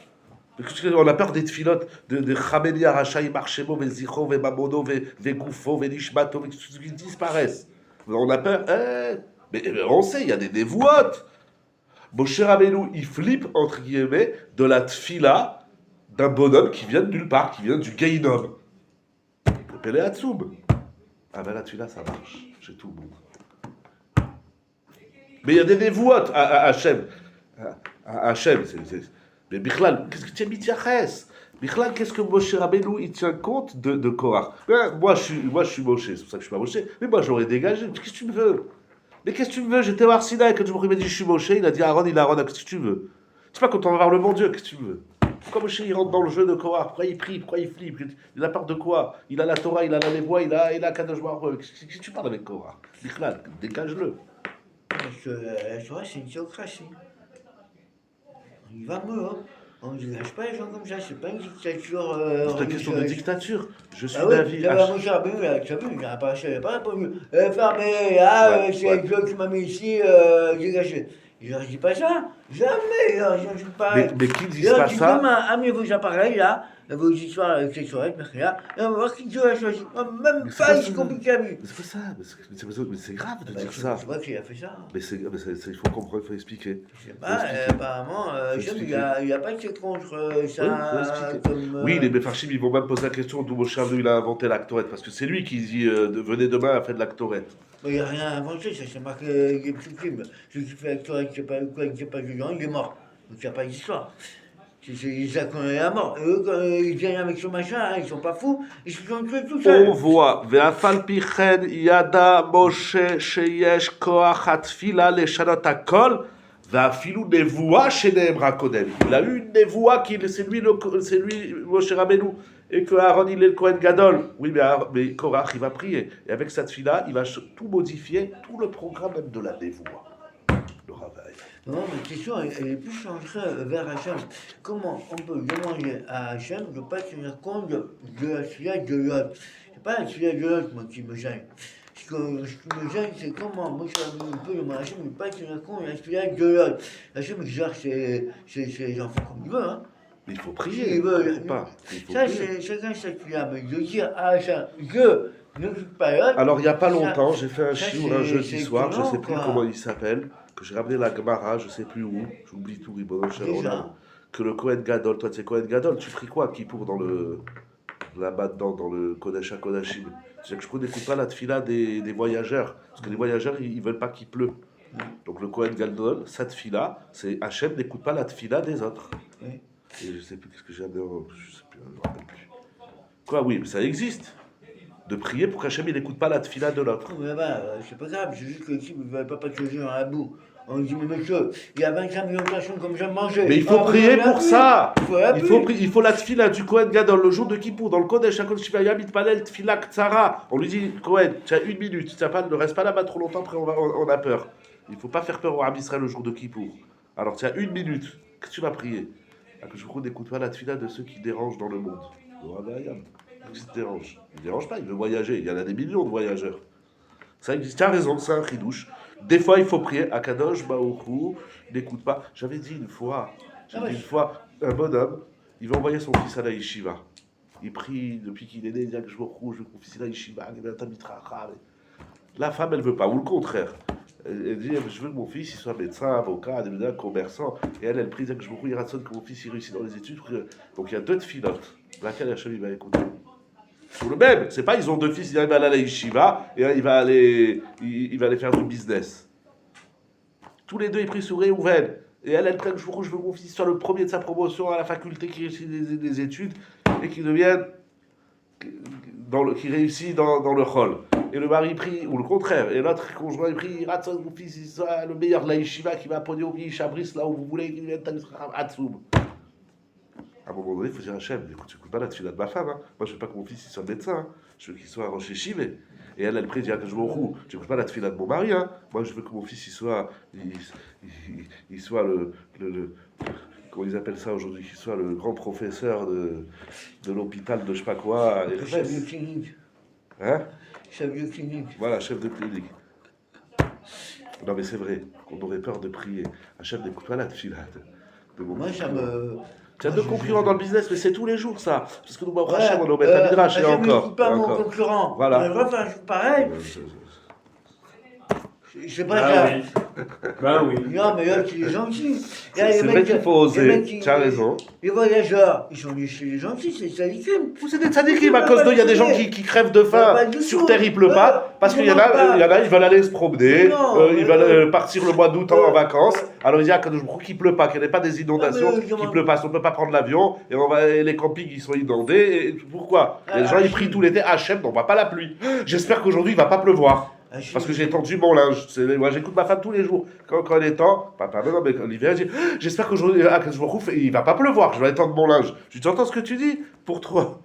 Speaker 1: On a peur des tfilotes de Chameli, Arachai, Marchemo, Vezicho, Vemamono, Vegoufo, Venishmato, qui disparaissent. On a peur, mais on sait, il y a des dévotes. Moshe Rabbeinu, il flippe, entre guillemets, de la tfila d'un bonhomme qui vient de nulle part, qui vient du Gaïnom. Pelé Hatsoum. Ah ben la tfila, ça marche, chez tout le monde. Mais il y a des dévotes à Hachem. À Hachem, mais Bichlal, qu'est-ce que tu as mis Tiaches? Bichlal, qu'est-ce que Moshe Rabbeinu, il tient compte de Korach? Moi, je suis Moshe, c'est pour ça que je suis pas Moshe. Mais moi, j'aurais dégagé. Qu'est-ce que tu me veux? Mais qu'est-ce que tu me veux? J'étais au Har Sinaï, quand il m'a dit je suis Moshe, il a dit Aaron, il a Aaron. Qu'est-ce que tu veux? C'est pas quand on va voir le bon Dieu, qu'est-ce que tu veux? Pourquoi Moshe, il rentre dans le jeu de Korach? Pourquoi il prie? Pourquoi il flippe? Il a peur de quoi? Il a la Torah, il a la Lévoie, il a Kadosh Baruch Hu. Qu'est-ce que tu parles avec Korach? Bichlal, dégage-le.
Speaker 3: Parce que la Torah, c'est une théocratie. Il va mort. On ne dégage pas les gens comme ça, c'est pas une dictature.
Speaker 1: C'est une question de dictature. Je suis
Speaker 3: Ah oui,
Speaker 1: David.
Speaker 3: là, Moshe Rabbeinu, tu as vu, il n'a pas répondu. Fermez, c'est Dieu qui m'a mis ici, dégagez. Je leur dis pas ça, jamais, je ne dis pas.
Speaker 1: Mais qui dit pas ça?
Speaker 3: Demain, amenez vos appareils là, vos histoires sexuelles, là, et on va voir qui Dieu a choisi. Même pas si compliqué à lui.
Speaker 1: Mais c'est pas ça, mais c'est grave de dire
Speaker 3: Je
Speaker 1: ça.
Speaker 3: vois qu'il a fait ça.
Speaker 1: Mais il faut comprendre, il faut expliquer.
Speaker 3: Je sais pas, apparemment, il n'a pas été contre ça.
Speaker 1: Oui, les Mefarchim, ils vont même poser la question d'où Moshe Rabbeinu il a inventé l'actorette, parce que c'est lui qui dit venez demain à faire de l'actorette.
Speaker 3: Il n'y a rien inventé, ça c'est marqué les petits films. Celui qui fait l'actorette, qui n'est pas dedans, il est mort. Donc il n'y a pas d'histoire. C'est qu'on est à mort. Et eux, quand ils viennent avec ce machin, ils sont pas fous, ils se sont tués tout seuls.
Speaker 1: On voit, Ve'afal pichen yada Moshe sheyesh koach hatfila leshanot hakol, ve'afilu nevoua sheneemra kodem. Il a eu une nevoua c'est lui Moshe Rabbeinu, et que Aaron il est le Kohen Gadol. Oui, mais Korach il va prier. Et avec cette fille-là, il va tout modifier, tout le programme même de la nevoua. Le Ravaï.
Speaker 3: Non, ma question, elle est plus centrée vers Hachem. Comment on peut demander à Hachem de ne pas tenir compte de la fille de l'autre? C'est pas la fille de l'autre, moi, qui me gêne. Ce qui me gêne, c'est comment moi, je peux demander à Hachem de ne pas tenir compte de la fille de l'autre. Hachem gère ses enfants comme il veut, hein.
Speaker 1: Mais il faut prier. Il faut pas.
Speaker 3: Ça, c'est chacun sa fille-là. Mais de dire à Hachem, je ne suis pas l'autre.
Speaker 1: Alors, il n'y a pas longtemps, j'ai fait un chiour un jeudi soir, je ne sais plus comment il s'appelle, que j'ai ramené la Gemara, je ne sais plus où, j'oublie tout, que le Kohen Gadol, toi tu sais Kohen Gadol, tu pries quoi qui pour là-bas dedans, dans le Kodesh HaKodashim? C'est que je n'écoute pas la tfila des voyageurs, parce que les voyageurs, ils ne veulent pas qu'il pleut. Donc le Kohen Gadol, sa tfila, c'est Hachem n'écoute pas la tfila des autres.
Speaker 3: Oui.
Speaker 1: Et je ne sais plus qu'est-ce que j'ai amené, je ne sais plus, je ne me rappelle plus. Quoi, oui, mais ça existe. de prier pour qu'Hachem il n'écoute pas la tfila de l'autre.
Speaker 3: Non, mais là-bas, c'est pas grave, c'est juste que l'équipe ne va pas choisir dans la boue. On dit, mais monsieur, il y a 25 millions de personnes comme j'aime manger.
Speaker 1: Mais il faut prier pour ça.
Speaker 3: Il faut
Speaker 1: Il faut la tfila du Kohen Gadol le jour de Kippour. Dans le Kodesh HaKodesh Shivayam Itpalel Tfila Ktsara. On lui dit, Kohen, tu as 1 minute, ne reste pas là-bas trop longtemps, après on a peur. Il ne faut pas faire peur au Ham Israël le jour de Kippour. Alors tu as 1 minute, que tu vas prier. Que je vous n'écoute pas la tfila de ceux qui dérangent dans le monde. Qui se dérange. Il ne dérange pas, il veut voyager. Il y en a des millions de voyageurs. Ça existe. Tu as raison, c'est un chidouche. Des fois, il faut prier. Akadosh Baruch n'écoute pas. J'avais dit une fois, un bonhomme, il va envoyer son fils à la yeshiva. Il prie depuis qu'il est né, il dit que je veux que mon fils à la yeshiva. La femme, elle ne veut pas, ou le contraire. Elle dit, je veux que mon fils il soit médecin, avocat, commerçant. Et elle prie, que je veux que mon fils il réussisse dans les études. Donc il y a 2 tfilotes. Laquelle Hachem il va écouter. Sur le même, c'est pas ils ont 2 fils, il va aller à la yeshiva et il va aller faire du business. Tous les 2 ils prient sur Réhouven. Et elle prie, je veux que mon fils soit le premier de sa promotion à la faculté qui réussit des études et qui devienne qui réussit dans le hall. Et le mari prie, ou le contraire, et l'autre conjoint prie, Ratson, mon fils, il soit le meilleur de la yeshiva qui va pogner au pays Chabris, là où vous voulez, qu'il vienne Hatsoum. À un moment donné, il faut dire à Hachem, écoute, tu n'écoutes pas la tefila de ma femme, hein. Moi je veux pas que mon fils il soit médecin, hein. Je veux qu'il soit rocher chivé. Et elle prie, dit que je m'en roue, tu n'écoutes pas la tefila de mon mari, hein. Moi je veux que mon fils il soit le comment ils appellent ça aujourd'hui, qu'il soit le grand professeur de l'hôpital de je sais pas quoi.
Speaker 3: Chef de clinique.
Speaker 1: Hein?
Speaker 3: Chef de clinique.
Speaker 1: Voilà, chef de clinique. Non mais c'est vrai, on aurait peur de prier. Hachem n'écoute pas la tefila de mon
Speaker 3: Moi, ça me...
Speaker 1: Tu as 2 concurrents dans le business, mais c'est tous les jours ça. Parce que nous, on
Speaker 3: Ouais,
Speaker 1: on met à Midrash et
Speaker 3: Hachem
Speaker 1: encore.
Speaker 3: n'écoute pas mon
Speaker 1: encore.
Speaker 3: concurrent.
Speaker 1: Voilà.
Speaker 3: Je refais un jour pareil. Je sais pas
Speaker 2: Bah
Speaker 3: ça.
Speaker 2: oui. Bah oui.
Speaker 3: Non, mais là, il est gentil.
Speaker 1: C'est vrai qu'il faut oser. Tu as raison.
Speaker 3: Les voyageurs, ils sont les gentils, c'est tzadikim.
Speaker 1: Vous êtes des tzadikim, à cause d'eux, il y a des gens qui crèvent de faim. Sur Terre, il pleut pas. Parce qu'il y en a, ils veulent aller se promener. Ils veulent partir le mois d'août en vacances. Alors il dit qu'il ne pleut pas, qu'il n'y ait pas des inondations, qu'il ne pleut pas. On ne peut pas prendre l'avion. Et les campings, ils sont inondés. Et pourquoi? Les gens, ils prient tout l'été. Hachem, on ne voit pas la pluie. J'espère qu'aujourd'hui, il ne va pas pleuvoir. Parce que j'ai étendu mon linge. Moi, j'écoute ma femme tous les jours. Quand il est temps, non, mais l'hiver, je dis, j'espère qu'aujourd'hui, il ne va pas pleuvoir. Je vais étendre mon linge. Je dis, tu entends ce que tu dis? Pour 3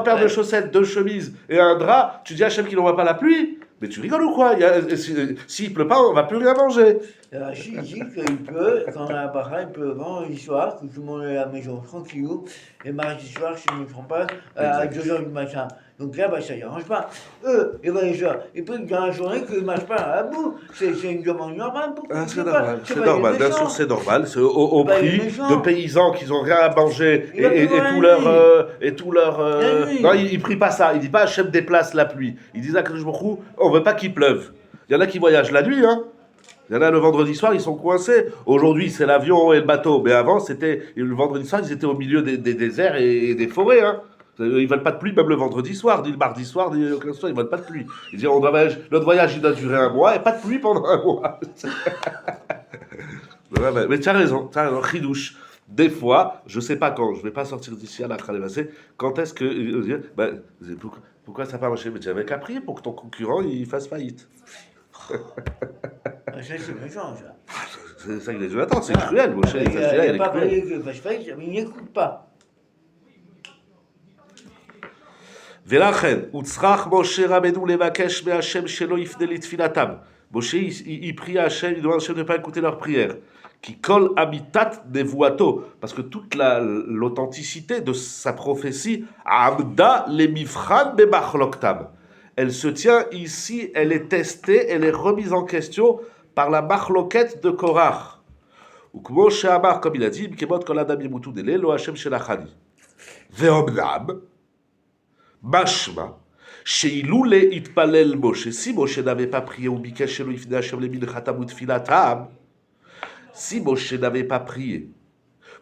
Speaker 1: paires de chaussettes, 2 chemises et un drap, tu dis à Hachem qu'il n'envoie pas la pluie? Mais tu rigoles ou quoi? S'il ne pleut pas, on ne va plus rien manger.
Speaker 3: Rachid dit qu'il peut, quand la baraque, il peut vendredi soir, que tout le monde est à la maison tranquillou, et mardi soir, si je ne me trompe pas, à 2h du matin. Donc là, ça ne dérange pas. Eux, les voyageurs, ils peuvent dans la journée qu'ils ne marchent pas à la boue. C'est une demande normale.
Speaker 1: C'est normal, c'est normal. Bien sûr, c'est normal. C'est au prix de paysans qui n'ont rien à manger et tout leur. Non, il ne prie pas ça. Il ne dit pas Hachem déplace la pluie. Il dit que on ne veut pas qu'il pleuve. Il y en a qui voyagent la nuit, hein. Il y en a le vendredi soir, ils sont coincés. Aujourd'hui, c'est l'avion et le bateau. Mais avant, le vendredi soir, ils étaient au milieu des déserts et des forêts, hein. Ils veulent pas de pluie, même le vendredi soir, ni le mardi soir, ni aucun soir, ils veulent pas de pluie. Ils disent, notre voyage, il doit durer 1 mois, et pas de pluie pendant 1 mois. Mais tu as raison, chidouche. Des fois, je sais pas quand, je vais pas sortir d'ici à la Khalévassé, quand est-ce que... pourquoi ça n'a pas marché? Mais tu avais qu'à prier pour que ton concurrent, il fasse faillite.
Speaker 3: C'est méchant, ça.
Speaker 1: C'est ça qu'il a dû attendre, c'est cruel, Moshe.
Speaker 3: Il n'a pas prié qu'il fasse faillite, mais il n'écoute pas.
Speaker 1: ולכן, הוצרך משה רבנו לבקש מהשם שלא יפנה לתפילתם. Moshe, il prie à Hachem, il demande à Hachem de ne pas écouter leur prière. Qui colle habitat nevuato, parce que toute l'authenticité de sa prophétie, amda le mifran bemachloktam. Elle se tient ici, elle est testée, elle est remise en question par la machloket de Korach. Ou comme Shehamar, comme il a dit, Kemot kol adam yemutu dele, lo Hachem shelachani. Ve'omnam, Mashma, Sheilule itpalel Moshe. Si Moshe n'avait pas prié ou bikesh shelo yifne Hashem le minchatam utfilatam, si Moshe n'avait pas prié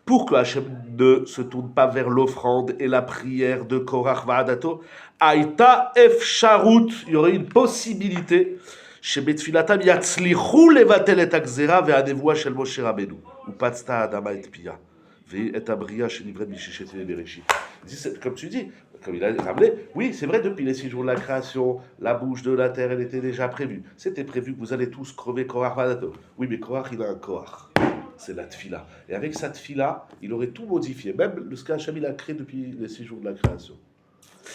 Speaker 1: pour que Hashem ne se tourne pas vers l'offrande et la prière de Korach Va'adato, Aïta efsharut, il y aurait une possibilité chez Betfilatam yatzlichou levatel et agzera ve'anevoa shel Moshe Rabbeinu ou patsta adama et pia ve'et abria shenivret bisheshet ve'bereshit. Comme tu dis, comme il a ramené, oui, c'est vrai, depuis les 6 jours de la création, la bouche de la terre, elle était déjà prévue. C'était prévu que vous allez tous crever Korach Vadato. Oui, mais Korach, il a un Korach. C'est la tfila. Et avec sa tfila, il aurait tout modifié, même ce qu'Hachem il a créé depuis les 6 jours de la création.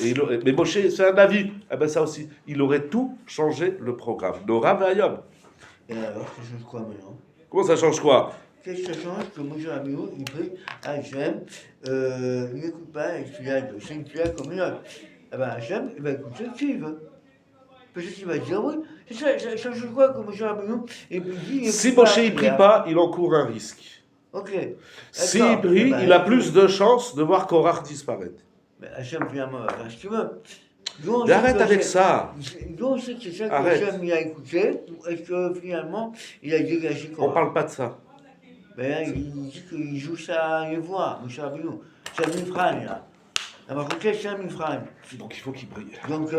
Speaker 1: Mais Moshe, c'est un avis. Eh ben ça aussi, il aurait tout changé le programme. Nora Vayom.
Speaker 3: Et alors, ça change quoi maintenant?
Speaker 1: Comment ça change quoi?
Speaker 3: Qu'est-ce que ça change que Moshe Rabbeinu, il prie à Hachem, il n'écoute pas les tefila, c'est une tefila comme une autre. Eh ben Hachem, il va écouter ce qu'il veut. Peut-être qu'il va dire oui. Ça change quoi que Moshe Rabbeinu, et puis il dit,
Speaker 1: Si Moshe ne prie pas, il encourt un risque.
Speaker 3: Ok.
Speaker 1: S'il prie, il a plus de chances de voir Korach disparaître.
Speaker 3: Mais Hachem, finalement, va faire ce qu'il veut.
Speaker 1: Mais arrête avec ça.
Speaker 3: Donc, c'est que c'est ça que
Speaker 1: Arrête.
Speaker 3: Hachem il a écouté, ou est-ce que finalement, il a dégagé Korach?
Speaker 1: On parle pas de ça.
Speaker 3: Ben, il dit qu'il joue ça les voix, Moshe Rabbeinu. C'est un mifran, là. On va écouter, c'est un mifran.
Speaker 1: Donc il faut qu'il prie.
Speaker 3: Donc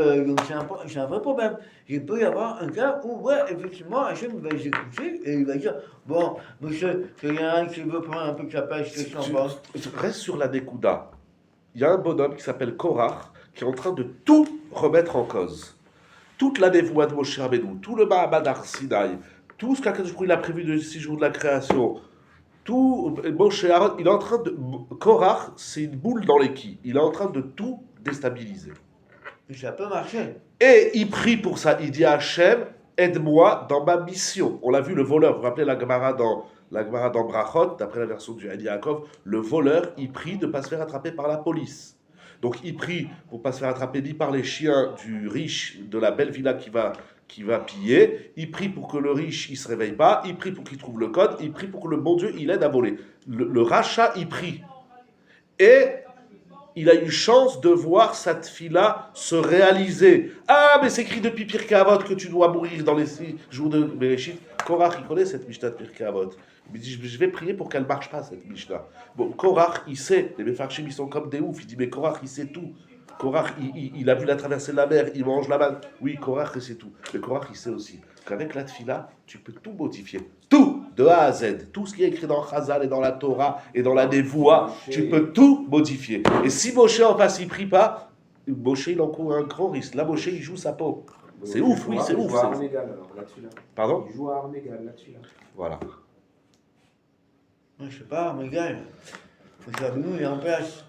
Speaker 3: c'est un vrai problème. Il peut y avoir un cas où, ouais, effectivement, Hachem va les écouter et il va dire, bon, monsieur, il y en a un qui veut prendre un peu de sa place, qu'est-ce qu'on pense?
Speaker 1: Reste sur la Dékouda. Il y a un bonhomme qui s'appelle Korach qui est en train de tout remettre en cause. Toute la dévoie de Moshe Rabbeinu, tout le Mahamad Har Sinaï, tout ce qu'il a prévu de 6 jours de la création, tout Moshe Aaron, il est en train de... Korach, c'est une boule dans l'équille. Il est en train de tout déstabiliser.
Speaker 3: Et ça peut marcher.
Speaker 1: Et il prie pour ça. Il dit à Hachem, aide-moi dans ma mission. On l'a vu, le voleur. Vous vous rappelez la Gemara dans Brachot, d'après la version du Hadi Yaakov, le voleur, il prie de ne pas se faire attraper par la police. Donc il prie pour ne pas se faire attraper ni par les chiens du riche de la belle villa qui va piller. Il prie pour que le riche il se réveille pas. Il prie pour qu'il trouve le code. Il prie pour que le bon Dieu il aide à voler. Le rachat il prie. Et il a eu chance de voir cette fille-là se réaliser. Ah, mais c'est écrit depuis Pirkei Avot que tu dois mourir dans les 6 jours de Bereshit. Korach, il connaît cette Mishnah de Pirkei Avot. Il me dit, je vais prier pour qu'elle ne marche pas, cette Mishnah. Bon, Korach, il sait. Les Mefarshim, ils sont comme des oufs. Il dit, mais Korach, il sait tout. Korach, il a vu la traversée de la mer, il mange la manne. Oui, Korach, c'est tout. Mais Korach, il sait aussi qu'avec la tfila, tu peux tout modifier. Tout, de A à Z. Tout ce qui est écrit dans Chazal et dans la Torah et dans la Nevoua, tu peux tout modifier. Et si Moshe en face, il prie pas, Moshe, il encourt un grand risque. Là, Moshe, il joue sa peau. C'est ouf, oui, c'est ouf.
Speaker 2: Il joue à armes égales, alors, là-dessus, là.
Speaker 1: Pardon?
Speaker 2: Il joue à armes égales, là-dessus, là.
Speaker 1: Voilà.
Speaker 3: Je sais pas, mais gars, Moshe Rabbeinu, il est en place.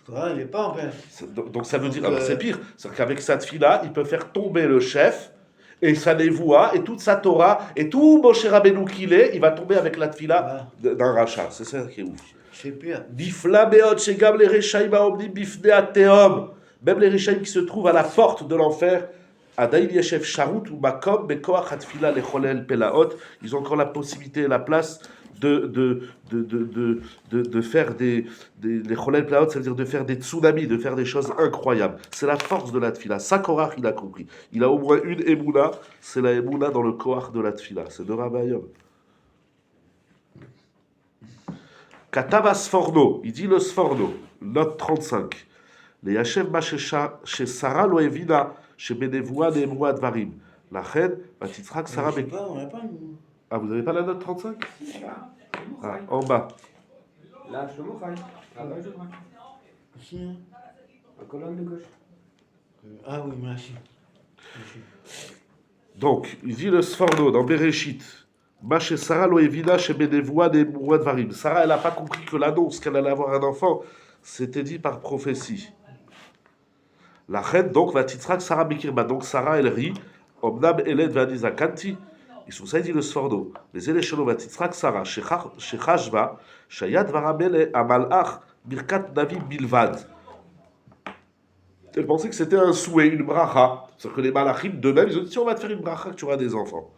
Speaker 3: Korach, il n'est pas en place.
Speaker 1: Donc ça veut dire, alors c'est pire, c'est qu'avec cette fille-là, il peut faire tomber le chef et sa névoie et toute sa Torah et tout Moshe Rabbeinu qu'il est, il va tomber avec la tfila d'un rachat. C'est ça qui est ouf.
Speaker 3: C'est pire.
Speaker 1: Bifla beot shegam les rechaim haomdim bifnei atehom. Même les rechaim qui se trouvent à la porte de l'enfer, Adaïn yeshev sharut ou makom bekoach hatfila lecholel pelaot. Ils ont encore la possibilité et la place de faire des cholel pelaot, c'est-à-dire de faire des tsunamis, de faire des choses incroyables. C'est la force de la tfila. Ça, Korach, il a compris. Il a au moins une émouna, c'est la émouna dans le koach de la tfila. C'est de Rabayom. Katava Sforno, il dit le Sforno, note 35. Les Yashem Mashesha, chez Sarah Loevina, chez Benevoua, Nemoua Dvarim. La reine, Batitzrak, Sarah
Speaker 3: Je sais
Speaker 1: Bek.
Speaker 3: pas, on n'a pas nous.
Speaker 1: Ah, vous n'avez pas la note 35?
Speaker 2: Là,
Speaker 1: Ah, en bas.
Speaker 2: là, Shlomo Chai. À gauche de droite.
Speaker 3: Ici, hein.
Speaker 2: La colonne de gauche.
Speaker 3: Ah oui, merci.
Speaker 1: Donc, il dit le Sforno dans Bereshit. Chez Sarah Loevina, chez Benevoua, Nemoua Dvarim. Sarah, elle n'a pas compris que l'annonce qu'elle allait avoir un enfant, c'était dit par prophétie. La reine, donc, va titrak Sarah Bekirba. Donc, Sarah, elle rit. Omnam Eled Vanizakanti. Ils sont ça, il dit le Sforno. Les Eleshelo va titrak Sarah. Shechashva. Shayad Varamele Amalach. Birkat Navi Bilvad. Elle pensait que c'était un souhait, une bracha. C'est-à-dire que les malachim, d'eux-mêmes, ils ont dit si on va te faire une bracha, que tu auras des enfants.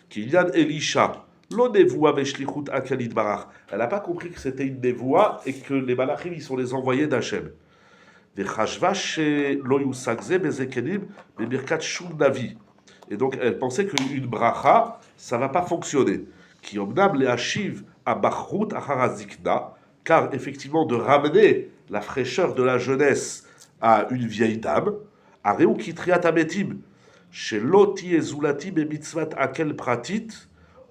Speaker 1: Kilian Elisha. Lo nevoua veshlichut akalid barach. Elle n'a pas compris que c'était une nevoua et que les malachim, ils sont les envoyés d'Hachem. Et donc elle pensait qu'une bracha, ça ne va pas fonctionner. Qui omnam le hashiv à bachrut acharazikna, car effectivement de ramener la fraîcheur de la jeunesse à une vieille dame, à reukitriat ametim, chez loti ezulati be mitzvat akel pratit,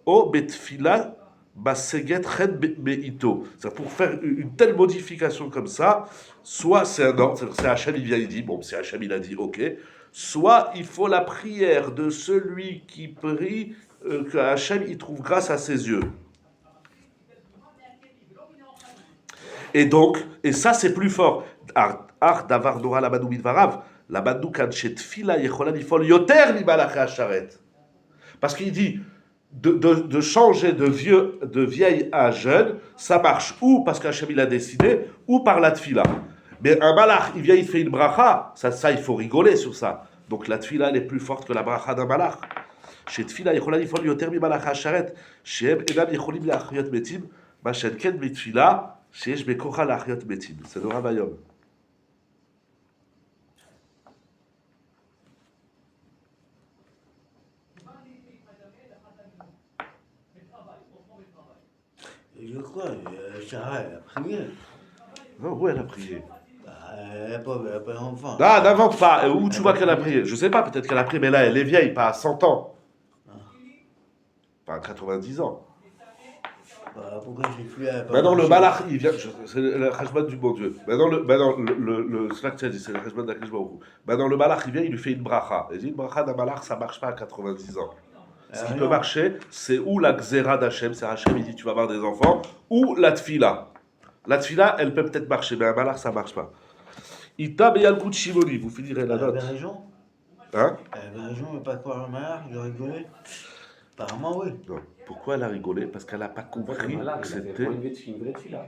Speaker 1: o betfila Baseget Red Beito. C'est pour faire une telle modification comme ça, soit c'est un ordre, c'est Hachem, il vient, il dit, bon, si Hachem il a dit, ok, soit il faut la prière de celui qui prie, que Hachem il trouve grâce à ses yeux. Et donc, et ça c'est plus fort. Ar davar dora la badou midvarav, la badou kan shetfila yechola lifol yoter libalach hasharet. Parce qu'il dit, de changer de vieille à jeune, ça marche ou parce qu'Hachem il a décidé, ou par la tfila. Mais un malach, il vient, il fait une bracha, ça il faut rigoler sur ça. Donc la tfila, elle est plus forte que la bracha d'un malach. Chez tfila, yechola lifol yoter mibalach hasharet, shehem edam yecholim leachriot metim, ma shen ken mitfila, sheyesh bekocha leachriot metim. C'est le Rav Hayom.
Speaker 3: Je crois, Sarah, elle a prié.
Speaker 1: Non, où elle a prié?
Speaker 3: Bah, elle n'a pas d'enfant.
Speaker 1: Ah, n'invente pas. Où tu vois qu'elle a prié? Je sais pas, peut-être qu'elle a prié, mais là, elle est vieille, pas à 100 ans. Pas à 90 ans.
Speaker 3: Bah, pourquoi j'ai plus à...
Speaker 1: Maintenant, le malach, il vient. C'est le chashbon du bon Dieu. Maintenant, c'est là que tu as dit, c'est le chashbon d'Akadosh Baruch Hu. Maintenant, le malach, il vient, il lui fait une bracha. Et dit, une bracha d'un malach, ça marche pas à 90 ans. Ce qui peut marcher, c'est ou la xéra d'Hachem, c'est Hachem, il dit tu vas avoir des enfants, ou la tfila. La tfila, elle peut peut-être marcher, mais un malach, ça marche pas. Ita beyalkut shimoni, vous finirez la
Speaker 3: Elle
Speaker 1: note.
Speaker 3: avait raison.
Speaker 1: Hein?
Speaker 3: Elle avait raison, mais pas croire le malheur, il a rigolé. Apparemment, oui.
Speaker 1: Non. Pourquoi elle a rigolé? Parce qu'elle n'a pas compris que c'était.
Speaker 2: Une vraie fille là.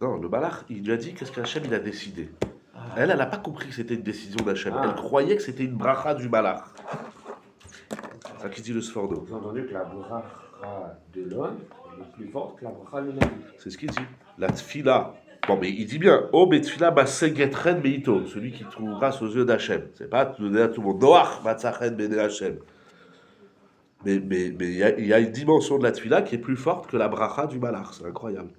Speaker 1: Non, le malach, il lui a dit qu'est-ce qu'Hachem il a décidé.
Speaker 3: Ah.
Speaker 1: Elle n'a pas compris que c'était une décision d'Hachem.
Speaker 2: Ah.
Speaker 1: Elle croyait que c'était une bracha du malach. C'est ça qui dit le Sfordo.
Speaker 2: Vous avez entendu que la bracha de l'homme est plus forte que la bracha de Navi.
Speaker 1: C'est ce qu'il dit. La tfila. Bon, mais il dit bien, oh, mais tfila basegetren meito, celui qui trouve grâce aux yeux d'Hachem. C'est pas donner à tout le monde. Noach matzachet bene Hachem. Mais il y a une dimension de la tfila qui est plus forte que la bracha du malach. C'est incroyable.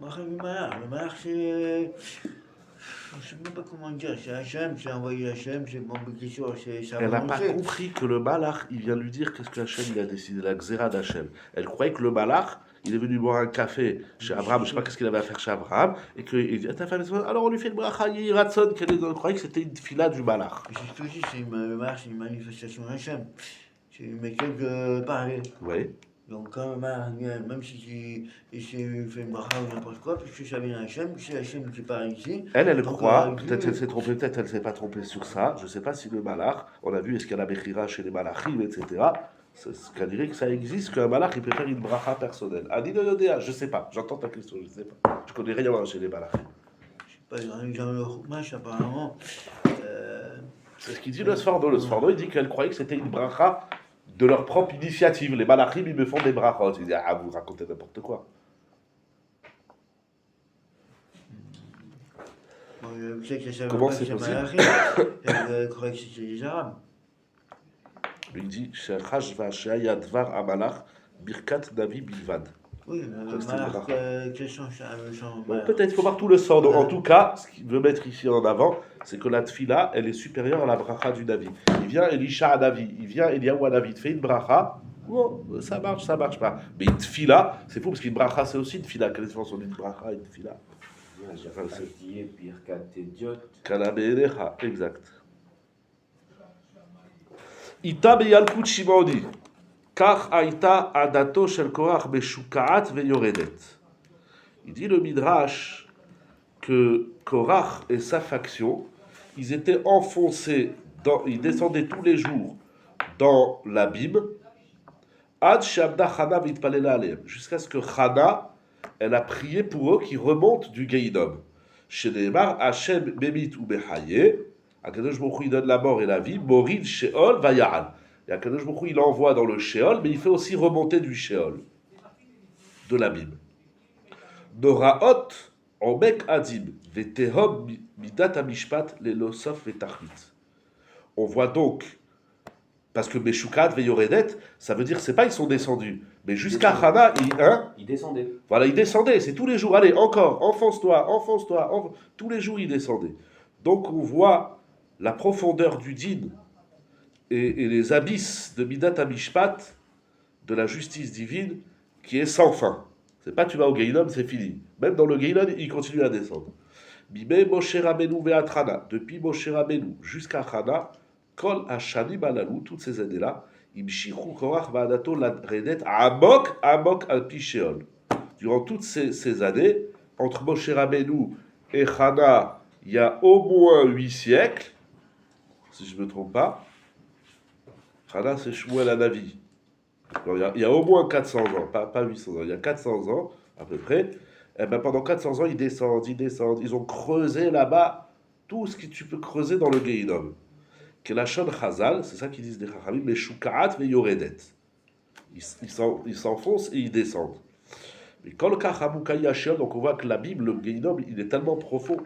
Speaker 3: Le malheur, c'est... Je ne sais même pas comment dire, c'est Hachem, c'est envoyé Hachem, c'est bon, c'est ça.
Speaker 1: Elle n'a pas compris que le malach, il vient lui dire qu'est-ce que Hachem il a décidé, la xéra d'Hachem. Elle croyait que le malach, il est venu boire un café chez Abraham, je ne sais pas qu'est-ce qu'il avait à faire chez Abraham, et qu'il dit, alors on lui fait le bracha, Yiratson, elle croyait que c'était une fila du malach.
Speaker 3: C'est ce que je dis, le malheur, c'est une manifestation d'Hachem. C'est une méthode de parler.
Speaker 1: Oui.
Speaker 3: Donc quand le malheur vient, même si il fait une bracha ou n'importe quoi, puisque ça vient d'Hachem, c'est Hachem qui parle ici.
Speaker 1: Elle croit, peut-être elle s'est trompée, peut-être elle ne s'est pas trompée sur ça, je ne sais pas si le malach, on a vu, est-ce qu'il y a la Bechira chez les malachim, etc. C'est ce qu'elle dirait que ça existe, qu'un malach, il peut faire une bracha personnelle. Adi de Yodéa, je ne sais pas, j'entends ta question, je ne sais pas. Je ne connais rien chez les malachim.
Speaker 3: Je ne sais pas, dans le Chumash, apparemment.
Speaker 1: C'est ce qu'il dit le Sfordo. Le Sfordo, il dit qu'elle croyait que c'était une bracha de leur propre initiative. Les malachim, ils me font des brachot. Il dit, ah, vous racontez n'importe quoi.
Speaker 3: Bon, je sais que ça
Speaker 1: Comment c'est possible?
Speaker 3: Elle croyait que c'était les Arabes.
Speaker 1: Lui il dit, Shechashva Shayadvar Amalach Birkat Davi Bilvad.
Speaker 3: Oui, le malheur, quels sont
Speaker 1: Bon, peut-être, il faut voir tout le Sfordo. En tout cas, ce qu'il veut mettre ici en avant, c'est que la tfila, elle est supérieure à la bracha du David. Il vient Elisha à David, il vient Eliaou à David, fait une bracha, bon, ça marche pas. Mais une tfila, c'est fou parce qu'une bracha, c'est aussi une tfila. Quelle différence entre une bracha et une tfila?
Speaker 2: Qui est Birkat Ediot.
Speaker 1: Kalabeelecha, exact. Ita beyalkut Shimoni. Kach aita adato shel Korach beshukaat veyoredet. Il dit le Midrash que Korach et sa faction, ils étaient enfoncés, ils descendaient tous les jours dans l'abîme, ad shabda Chana vitpalela aleim, jusqu'à ce que Chana, elle a prié pour eux qui remontent du Gehinom. Chez Neymar, Hachem Memit ou Behaye, Akadosh Baruch Hu, il donne la mort et la vie, Moriv Sheol Vaya'al. Et Akadosh Baruch Hu, il envoie dans le Sheol, mais il fait aussi remonter du Sheol, de l'abîme. Noraot, Omek Adim, Vetehom Midat Amishpat, Lelosof Vetachlit. On voit donc, parce que Meshukat Veyoredet, ça veut dire, c'est pas ils sont descendus, mais jusqu'à Chana,
Speaker 2: ils descendaient.
Speaker 1: Voilà, ils descendaient, c'est tous les jours, allez, encore, enfonce-toi, tous les jours ils descendaient. Donc on voit la profondeur du din et les abysses de Midat Amishpat de la justice divine qui est sans fin. C'est pas tu vas au Gehinom, c'est fini. Même dans le Gehinom, il continue à descendre. Bimé Moshe Rabbeinu ve'atrana, depuis Moshe Rabbeinu jusqu'à Chana, Kol Hashanim alalou, toutes ces années-là, Imshichu Korach va'adato laredet amok al pi Sheol. Durant toutes ces années, entre Moshe Rabbeinu et Chana, il y a au moins 8 siècles, si je ne me trompe pas. Chana, c'est Shmuel Hanavi. Il y a au moins 400 ans, pas 800 ans, il y a 400 ans à peu près. Et ben pendant 400 ans, ils descendent. Ils ont creusé là-bas tout ce que tu peux creuser dans le Gehinom. Kelashon Chazal, c'est ça qu'ils disent des Chachamim, mais Shukaat ve Yoredet. Ils s'enfoncent et ils descendent. Mais quand le Kachamukai Yashel, donc on voit que la Bible, le Gehinom, il est tellement profond.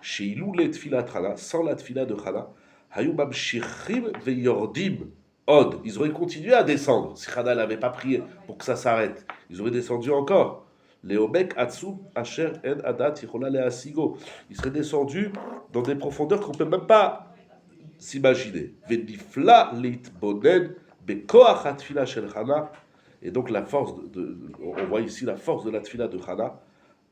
Speaker 1: Chez Ilou le Tfilat Chana, sans la Tfila de Chana, Hayumam Shichim ve Yordim. Od, ils auraient continué à descendre si Chana n'avait pas prié pour que ça s'arrête. Ils auraient descendu encore. Leomek Atsum Asher En Adat Yichola Leasigo. Ils seraient descendus dans des profondeurs qu'on ne peut même pas s'imaginer. Vedifla Litbonen Bekoach Atfila Shel Chana. Et donc la force on voit ici la force de la Tfila de Chana.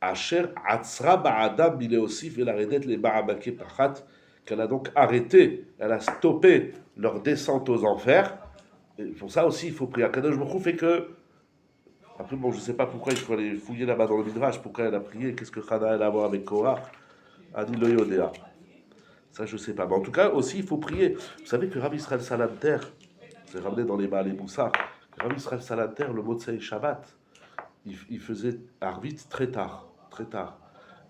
Speaker 1: Asher Atzra Ba'adam Mileosif Velaredet Le Ba'amake Pachat. Qu'elle a donc arrêté, elle a stoppé leur descente aux enfers. Et pour ça aussi, il faut prier. Akadosh Baruch Hu fait que. Après, bon, je ne sais pas pourquoi il faut aller fouiller là-bas dans le Midrash, pourquoi elle a prié, qu'est-ce que Chana a à voir avec Korah, Ani lo Yodea. Ça, je ne sais pas. Mais en tout cas, aussi, il faut prier. Vous savez que Rabbi Israël Salanter, c'est ramené dans les Baal et Moussar, Rabbi Israël Salanter, le Motzei Shabbat, il faisait Arvit très tard.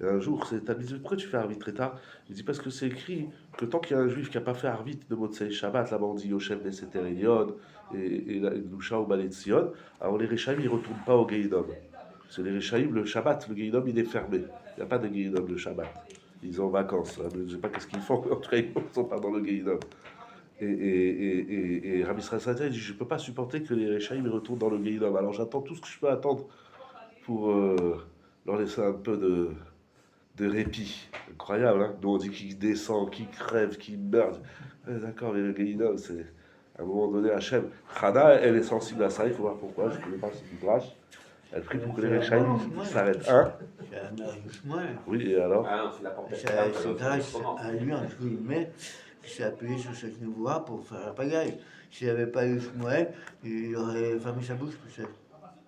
Speaker 1: Et un jour, c'est habitué. Pourquoi tu fais Arvit très tard? Il dit parce que c'est écrit que tant qu'il y a un juif qui n'a pas fait Arvit de Motzei Shabbat, là-bas on dit Yoshev Neseter Elion et Lusha ou Baletzion, alors les Réchaïm ils ne retournent pas au Gehinom. Parce que les Réchaïm, le Shabbat, le Gehinom il est fermé. Il n'y a pas de Gehinom le Shabbat. Ils sont en vacances. Je ne sais pas qu'est-ce qu'ils font, en tout cas ils ne sont pas dans le Gehinom. Et Rabbi Israël Salanter dit je ne peux pas supporter que les Réchaïm ils retournent dans le Gehinom. Alors j'attends tout ce que je peux attendre pour leur laisser un peu de répit. Incroyable, hein? Nous on dit qu'il descend, qu'il crève, qu'il meurt. D'accord, mais le Gehinom, c'est à un moment donné Hachem. Chana, elle est sensible à ça, il faut voir pourquoi, je ne connais pas ce Midrash. Elle prie pour que les Réchaïm s'arrêtent. Hein?
Speaker 3: C'est la mère de Shmuel.
Speaker 1: Oui, et alors?
Speaker 2: Ah non, c'est la porte.
Speaker 3: C'est grâce à lui, entre guillemets, qui s'est appuyé sur cette nouveau pour faire la pagaille. S'il n'y avait pas eu Shmuel, il aurait fermé sa bouche, peut-être.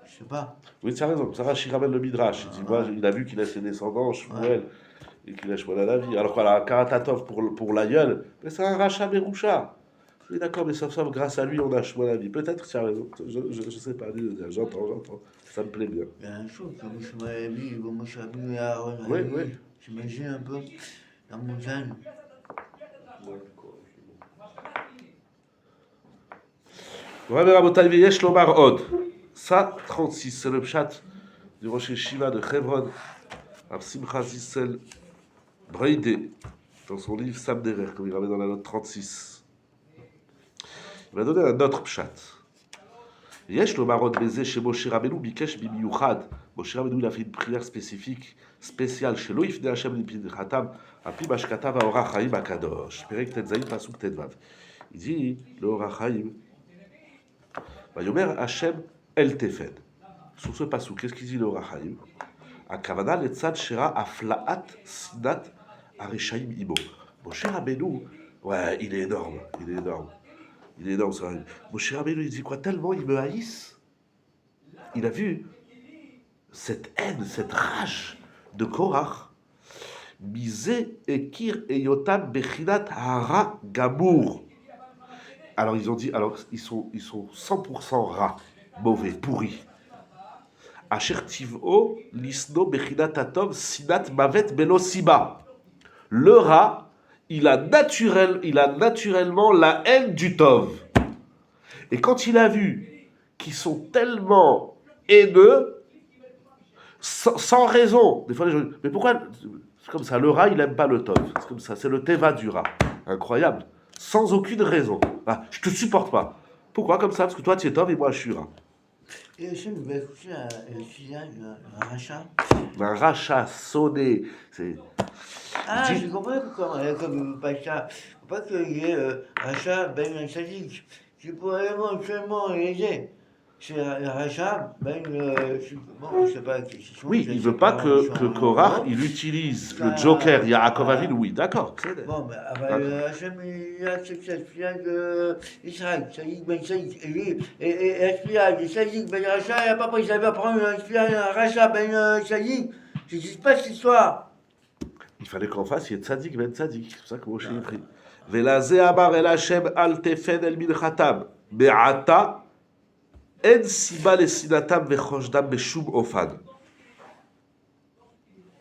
Speaker 3: Je sais pas.
Speaker 1: Oui, tu as raison. Sarah ramène le Midrash. Il dit, moi, il a vu qu'il a ses descendants, Shmuel, et qu'il a Shmuel à la vie. Alors voilà, Karatatov pour l'aïeul, mais c'est un rachat Beroucha. Oui, d'accord, mais sauf grâce à lui, on a Shmuel à la vie. Peut-être, tu as raison. Je sais pas, j'entends. Ça me plaît bien.
Speaker 3: Il y a un chose, comme Shmuel à la vie, comme Moshe Rabbeinu et Aaron à la vie.
Speaker 1: Oui.
Speaker 3: J'imagine un peu la montagne.
Speaker 1: Rabbi Rabotai Veyesh Lomar Od. Ça, 36, c'est le pshat du Rosh Yeshiva de Hebron, Rav Simcha Zissel Breide, dans son livre Samderer, comme il ramène dans la note 36. Il va donner un autre pshat. Yesh Lomar Od Beze chez Moshe Rabbeinu Bikesh Bimiyuchad. Moshe Rabbeinu, il a fait une prière spéciale chez Loïf de Hashem Lipidchatam, Api Mashkatav Aorach Chaim Akadosh. Perek Tetzaïm Pasuk Tetvav. Il dit, le Orach Chaim, Vayomer Hashem El Tefen. Sur ce passou, qu'est-ce qu'il dit le Rachaim? Akavana letzad shera aflaat sinat areshaim imo. Moshe Rabbeinu, ouais, il est énorme. Ça. Moshe Rabbeinu, il dit quoi? Tellement ils me haïssent. Il a vu cette haine, cette rage de Korach. Misé ekir eyotam bechinat hara gamour. Alors ils ont dit, ils sont 100% rats, mauvais, pourris. Asher tiv'o lisno bechinat atov sinat mavet belo siba. Le rat, il a naturellement la haine du tov. Et quand il a vu qu'ils sont tellement haineux, sans raison, des fois les gens disent, mais pourquoi? C'est comme ça, le rat, il n'aime pas le tov. C'est comme ça, c'est le teva du rat. Incroyable. Sans aucune raison. Ah, je te supporte pas. Pourquoi comme ça? Parce que toi tu es tov et moi je suis rat.
Speaker 3: Et Hachem va écouter un rachat.
Speaker 1: Un rachat sonné. C'est...
Speaker 3: Ah, je comprends pourquoi, comme Pacha. Faut pas qu'il y ait rachat ben un sadique qui pourrait éventuellement aider. c'est Rachab, bon, je sais pas la question.
Speaker 1: Oui, il veut pas que Korach, il utilise le Joker Yaakov Avinu, oui, d'accord.
Speaker 3: Bon, mais Hachem, il accepte la fille d'Israël, Saïd Ben Saïd, et la fille de Saïd Ben Racha, il n'a pas pris, il avait prendre la fille Racha Ben Saïd, ça n'existe pas cette histoire.
Speaker 1: Il fallait qu'en face, il y ait Tzadik Ben Tzadik, c'est pour ça que Moshe est pris. Velazé Amar El Hashem al Tefen El Minchatam, Be'ata, En Siba Le Sinatam Vechoshdam Beshum Ofad.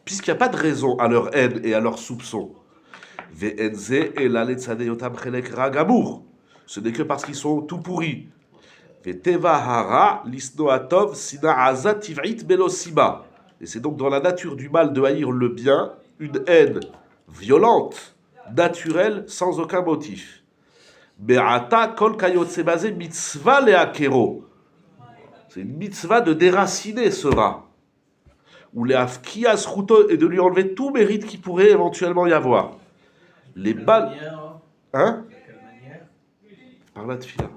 Speaker 1: Puisqu'il n'y a pas de raison à leur haine et à leur soupçon. Ve'enze Ela Le Tzadeyotam Chelek Ragamour. Ce n'est que parce qu'ils sont tout pourris. Ve'teva Hara Lisno Atov Sina Aza Tiv'it Belo Siba. Et c'est donc dans la nature du mal de haïr le bien, une haine violente, naturelle, sans aucun motif. Be'ata kol kayotse basé mitzvah le'akero. C'est une mitzvah de déraciner ce rat. Ou le'afkia zchuto, et de lui enlever tout mérite qui pourrait éventuellement y avoir. Les balles... Hein?
Speaker 4: De quelle manière?
Speaker 1: Par la tefila.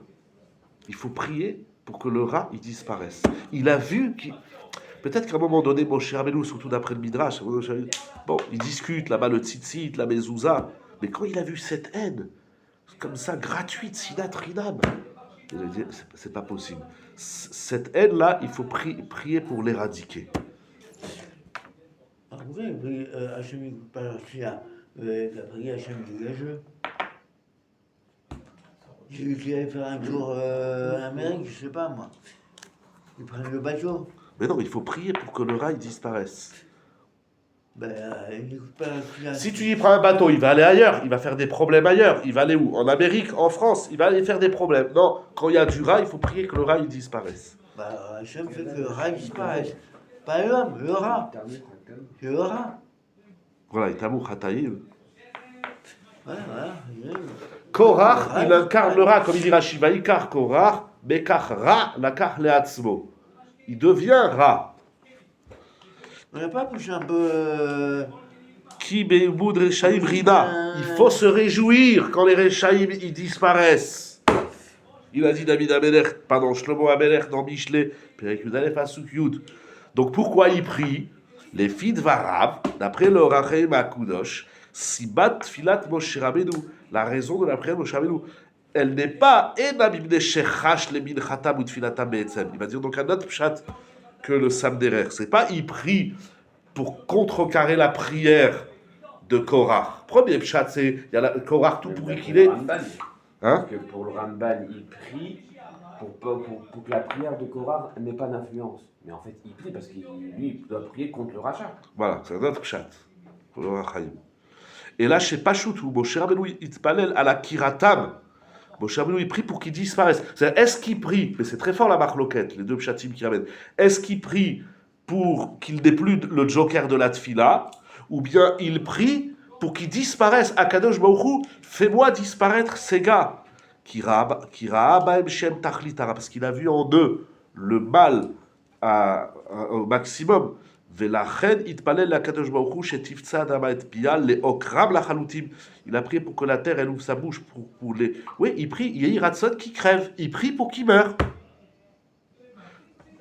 Speaker 1: Il faut prier pour que le rat il disparaisse. Il a vu qu'il... Peut-être qu'à un moment donné, Moshe Rabbeinu, surtout d'après le Midrash, bon, il discute là-bas le tzitzit, la mezouza, mais quand il a vu cette haine, comme ça, gratuite, sinat rinam, il a dit, c'est pas possible. Cette haine-là, il faut prier pour l'éradiquer.
Speaker 3: Ah oui, Hachem n'écoute pas leur fille, la prière, Hachem dégage. Qui allait faire un tour en Amérique, je sais pas moi. Ils prennent le bateau.
Speaker 1: Mais non, il faut prier pour que le rat il disparaisse.
Speaker 3: Ben, il n'écoute pas la fille.
Speaker 1: Si tu y prends un bateau, il va aller ailleurs, il va faire des problèmes ailleurs. Il va aller où? En Amérique, en France, il va aller faire des problèmes. Non, quand il y a du rat, il faut prier que le rat il disparaisse.
Speaker 3: Bah, Hachem fait que le rat disparaisse. Pas l'homme, le rat. C'est le rat.
Speaker 1: Voilà, il t'amour Hataïm.
Speaker 3: Voilà.
Speaker 1: Korach, il incarne le rat, comme il dit Rashi, Vaikar Korach, Bekach Ra, Lakach Leatzmo. Il devient rat.
Speaker 3: On n'a pas poussé un peu.
Speaker 1: Ki Be'boud Rechaim Rina. Il faut se réjouir quand les Rechaim ils disparaissent. Il a dit David Amelech, pardon, Shlomo Amelech dans Michelet, Perek Yudalef Asuk Yud. Donc pourquoi il prie? Les filles de Varav, d'après le Rachem Akudosh, Sibat Filat Moshe Rabbeinu. La raison de la prière de Moshe Rabbeinu, elle n'est pas Enabimne Shechash le Minchatam ou Tfilatam Be'etzem. Il va dire donc un autre pshat que le Samderer. C'est pas il prie pour contrecarrer la prière de Korach. Premier pshat, c'est il y a Korach tout pourri qu'il est.
Speaker 2: Hein?
Speaker 1: Parce
Speaker 2: que pour le Ramban, il prie pour que la prière de Korach n'ait pas d'influence. Mais en fait, il prie parce qu'il lui, il doit prier contre le rachat.
Speaker 1: Voilà, c'est un autre pshat pour le Rachaim. Et là, chez Pachout, où Moshe Rabbeinu itpalel à la kiratam, Moshe Rabbeinu il prie pour qu'il disparaisse. C'est-à-dire, est-ce qu'il prie, mais c'est très fort la marloquette, les deux pshatim qui ramènent, est-ce qu'il prie pour qu'il n'ait plus le joker de la tfila, ou bien il prie pour qu'il disparaisse. Akadosh Baruch Hu, fais-moi disparaître ces gars. Parce qu'il a vu en eux le mal au maximum. Il a prié pour que la terre elle ouvre sa bouche pour les. Oui, il prie. Il y a Iratzot qui crève. Il prie pour qu'il meure.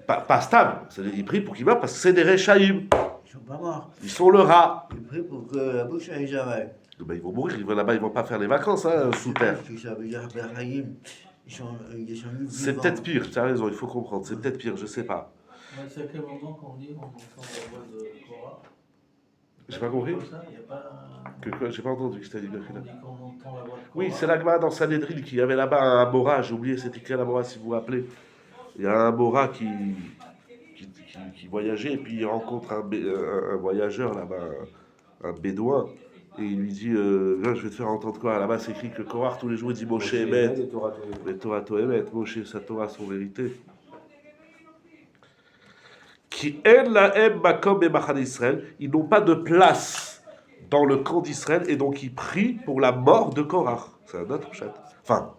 Speaker 1: Pas stable. Il prie pour qu'il meure parce que c'est des Rechaïm.
Speaker 3: Ils sont pas morts.
Speaker 1: Ils sont le rat.
Speaker 3: Il prie pour que la bouche aille jamais.
Speaker 1: Ben, ils vont mourir. Ils vont là-bas. Ils vont pas faire les vacances sous terre.
Speaker 3: Ça veut dire Berhaïm. Ils sont
Speaker 1: c'est peut-être pire. Tu as raison. Il faut comprendre. C'est peut-être pire. Je sais pas.
Speaker 4: C'est à quel moment qu'on dit qu'on entend la voix de Korah?
Speaker 1: J'ai pas compris.
Speaker 4: Ça, y a pas...
Speaker 1: Quoi? J'ai pas entendu ce que tu as dit.
Speaker 4: On dit qu'on entend la voix de Korah.
Speaker 1: Oui, c'est l'Agma dans Sanhedrin qui avait là-bas un Bora. J'ai oublié c'était quel Bora si vous vous rappelez. Il y a un Bora qui voyageait et puis il rencontre un voyageur là-bas, un bédouin. Et il lui dit viens, je vais te faire entendre quoi. Là-bas, c'est écrit que Korah, tous les jours, il dit Moshe Emet. Les Torah Emet. Moshe, sa Torah, son vérité. Ils n'ont pas de place dans le camp d'Israël et donc ils prient pour la mort de Korah. C'est un autre chat. Enfin,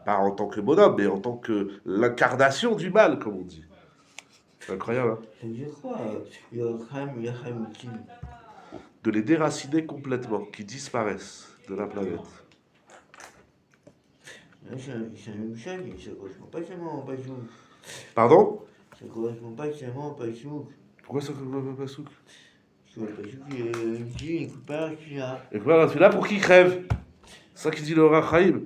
Speaker 1: pas en tant que bonhomme, mais en tant que l'incarnation du mal, comme on dit. C'est incroyable, hein?
Speaker 3: Ça veut dire quoi?
Speaker 1: De les déraciner complètement, qu'ils disparaissent de la planète.
Speaker 3: C'est un Michel, ça correspond pas seulement au Bajou.
Speaker 1: Pardon?
Speaker 3: Ça ne correspond pas seulement au Passouk.
Speaker 1: Pourquoi ça ne pas souk?
Speaker 3: Parce que le Passouk, il dit, écoute pas la tefila.
Speaker 1: Et quoi, la tefila pour qui crève? C'est ça qui dit le Ohr HaChaim.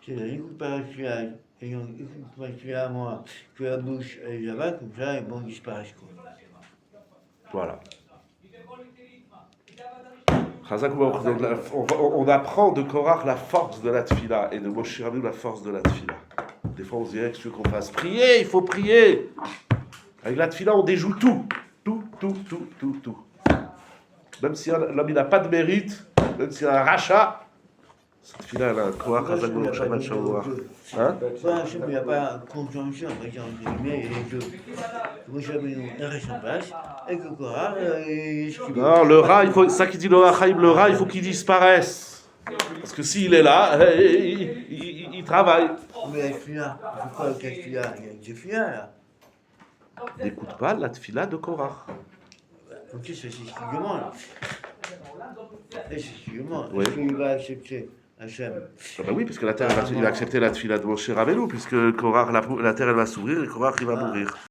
Speaker 3: C'est là, écoute pas la tefila. Et donc, écoute pas la tefila à moi, que la bouche elle est là-bas, comme ça, et bon, ils disparaissent, quoi.
Speaker 1: Voilà. Chazak Baruch. Donc, on apprend de Korach la force de la tefila et de Moshe Rabbeinu la force de la tefila. Des fois, on se dirait que tu veux qu'on fasse prier, il faut prier. Avec la tefila, on déjoue tout. Tout. Même si l'homme il n'a pas de mérite, même s'il a un rachat, cette tefila, elle a un Korach Chazak Baruch Shabbat Shalom. Hein?
Speaker 3: Pourquoi Hachem, il n'y a pas compréhension, on va dire, entre guillemets, et que Moshe Rabbeinu reste en place, et que Korah, il ce qu'il veut.
Speaker 1: Non, le rat, il faut, ça qui dit le Ohr HaChaim, le rat, il faut qu'il disparaisse. Parce que s'il est là, il travaille.
Speaker 3: Mais la tefila, pourquoi avec la tefila? Il y a une tefila, là.
Speaker 1: N'écoute pas la tefila de Korach.
Speaker 3: Ok, ça c'est ce qu'il demande. Et c'est ce qu'il demande.
Speaker 1: Oui.
Speaker 3: Est-ce qu'il va accepter Hachem?
Speaker 1: Ah bah oui, parce que la terre, il va accepter la tefila de Moshe Rabbeinu, puisque Korach, la terre, elle va s'ouvrir et Korach, il va mourir.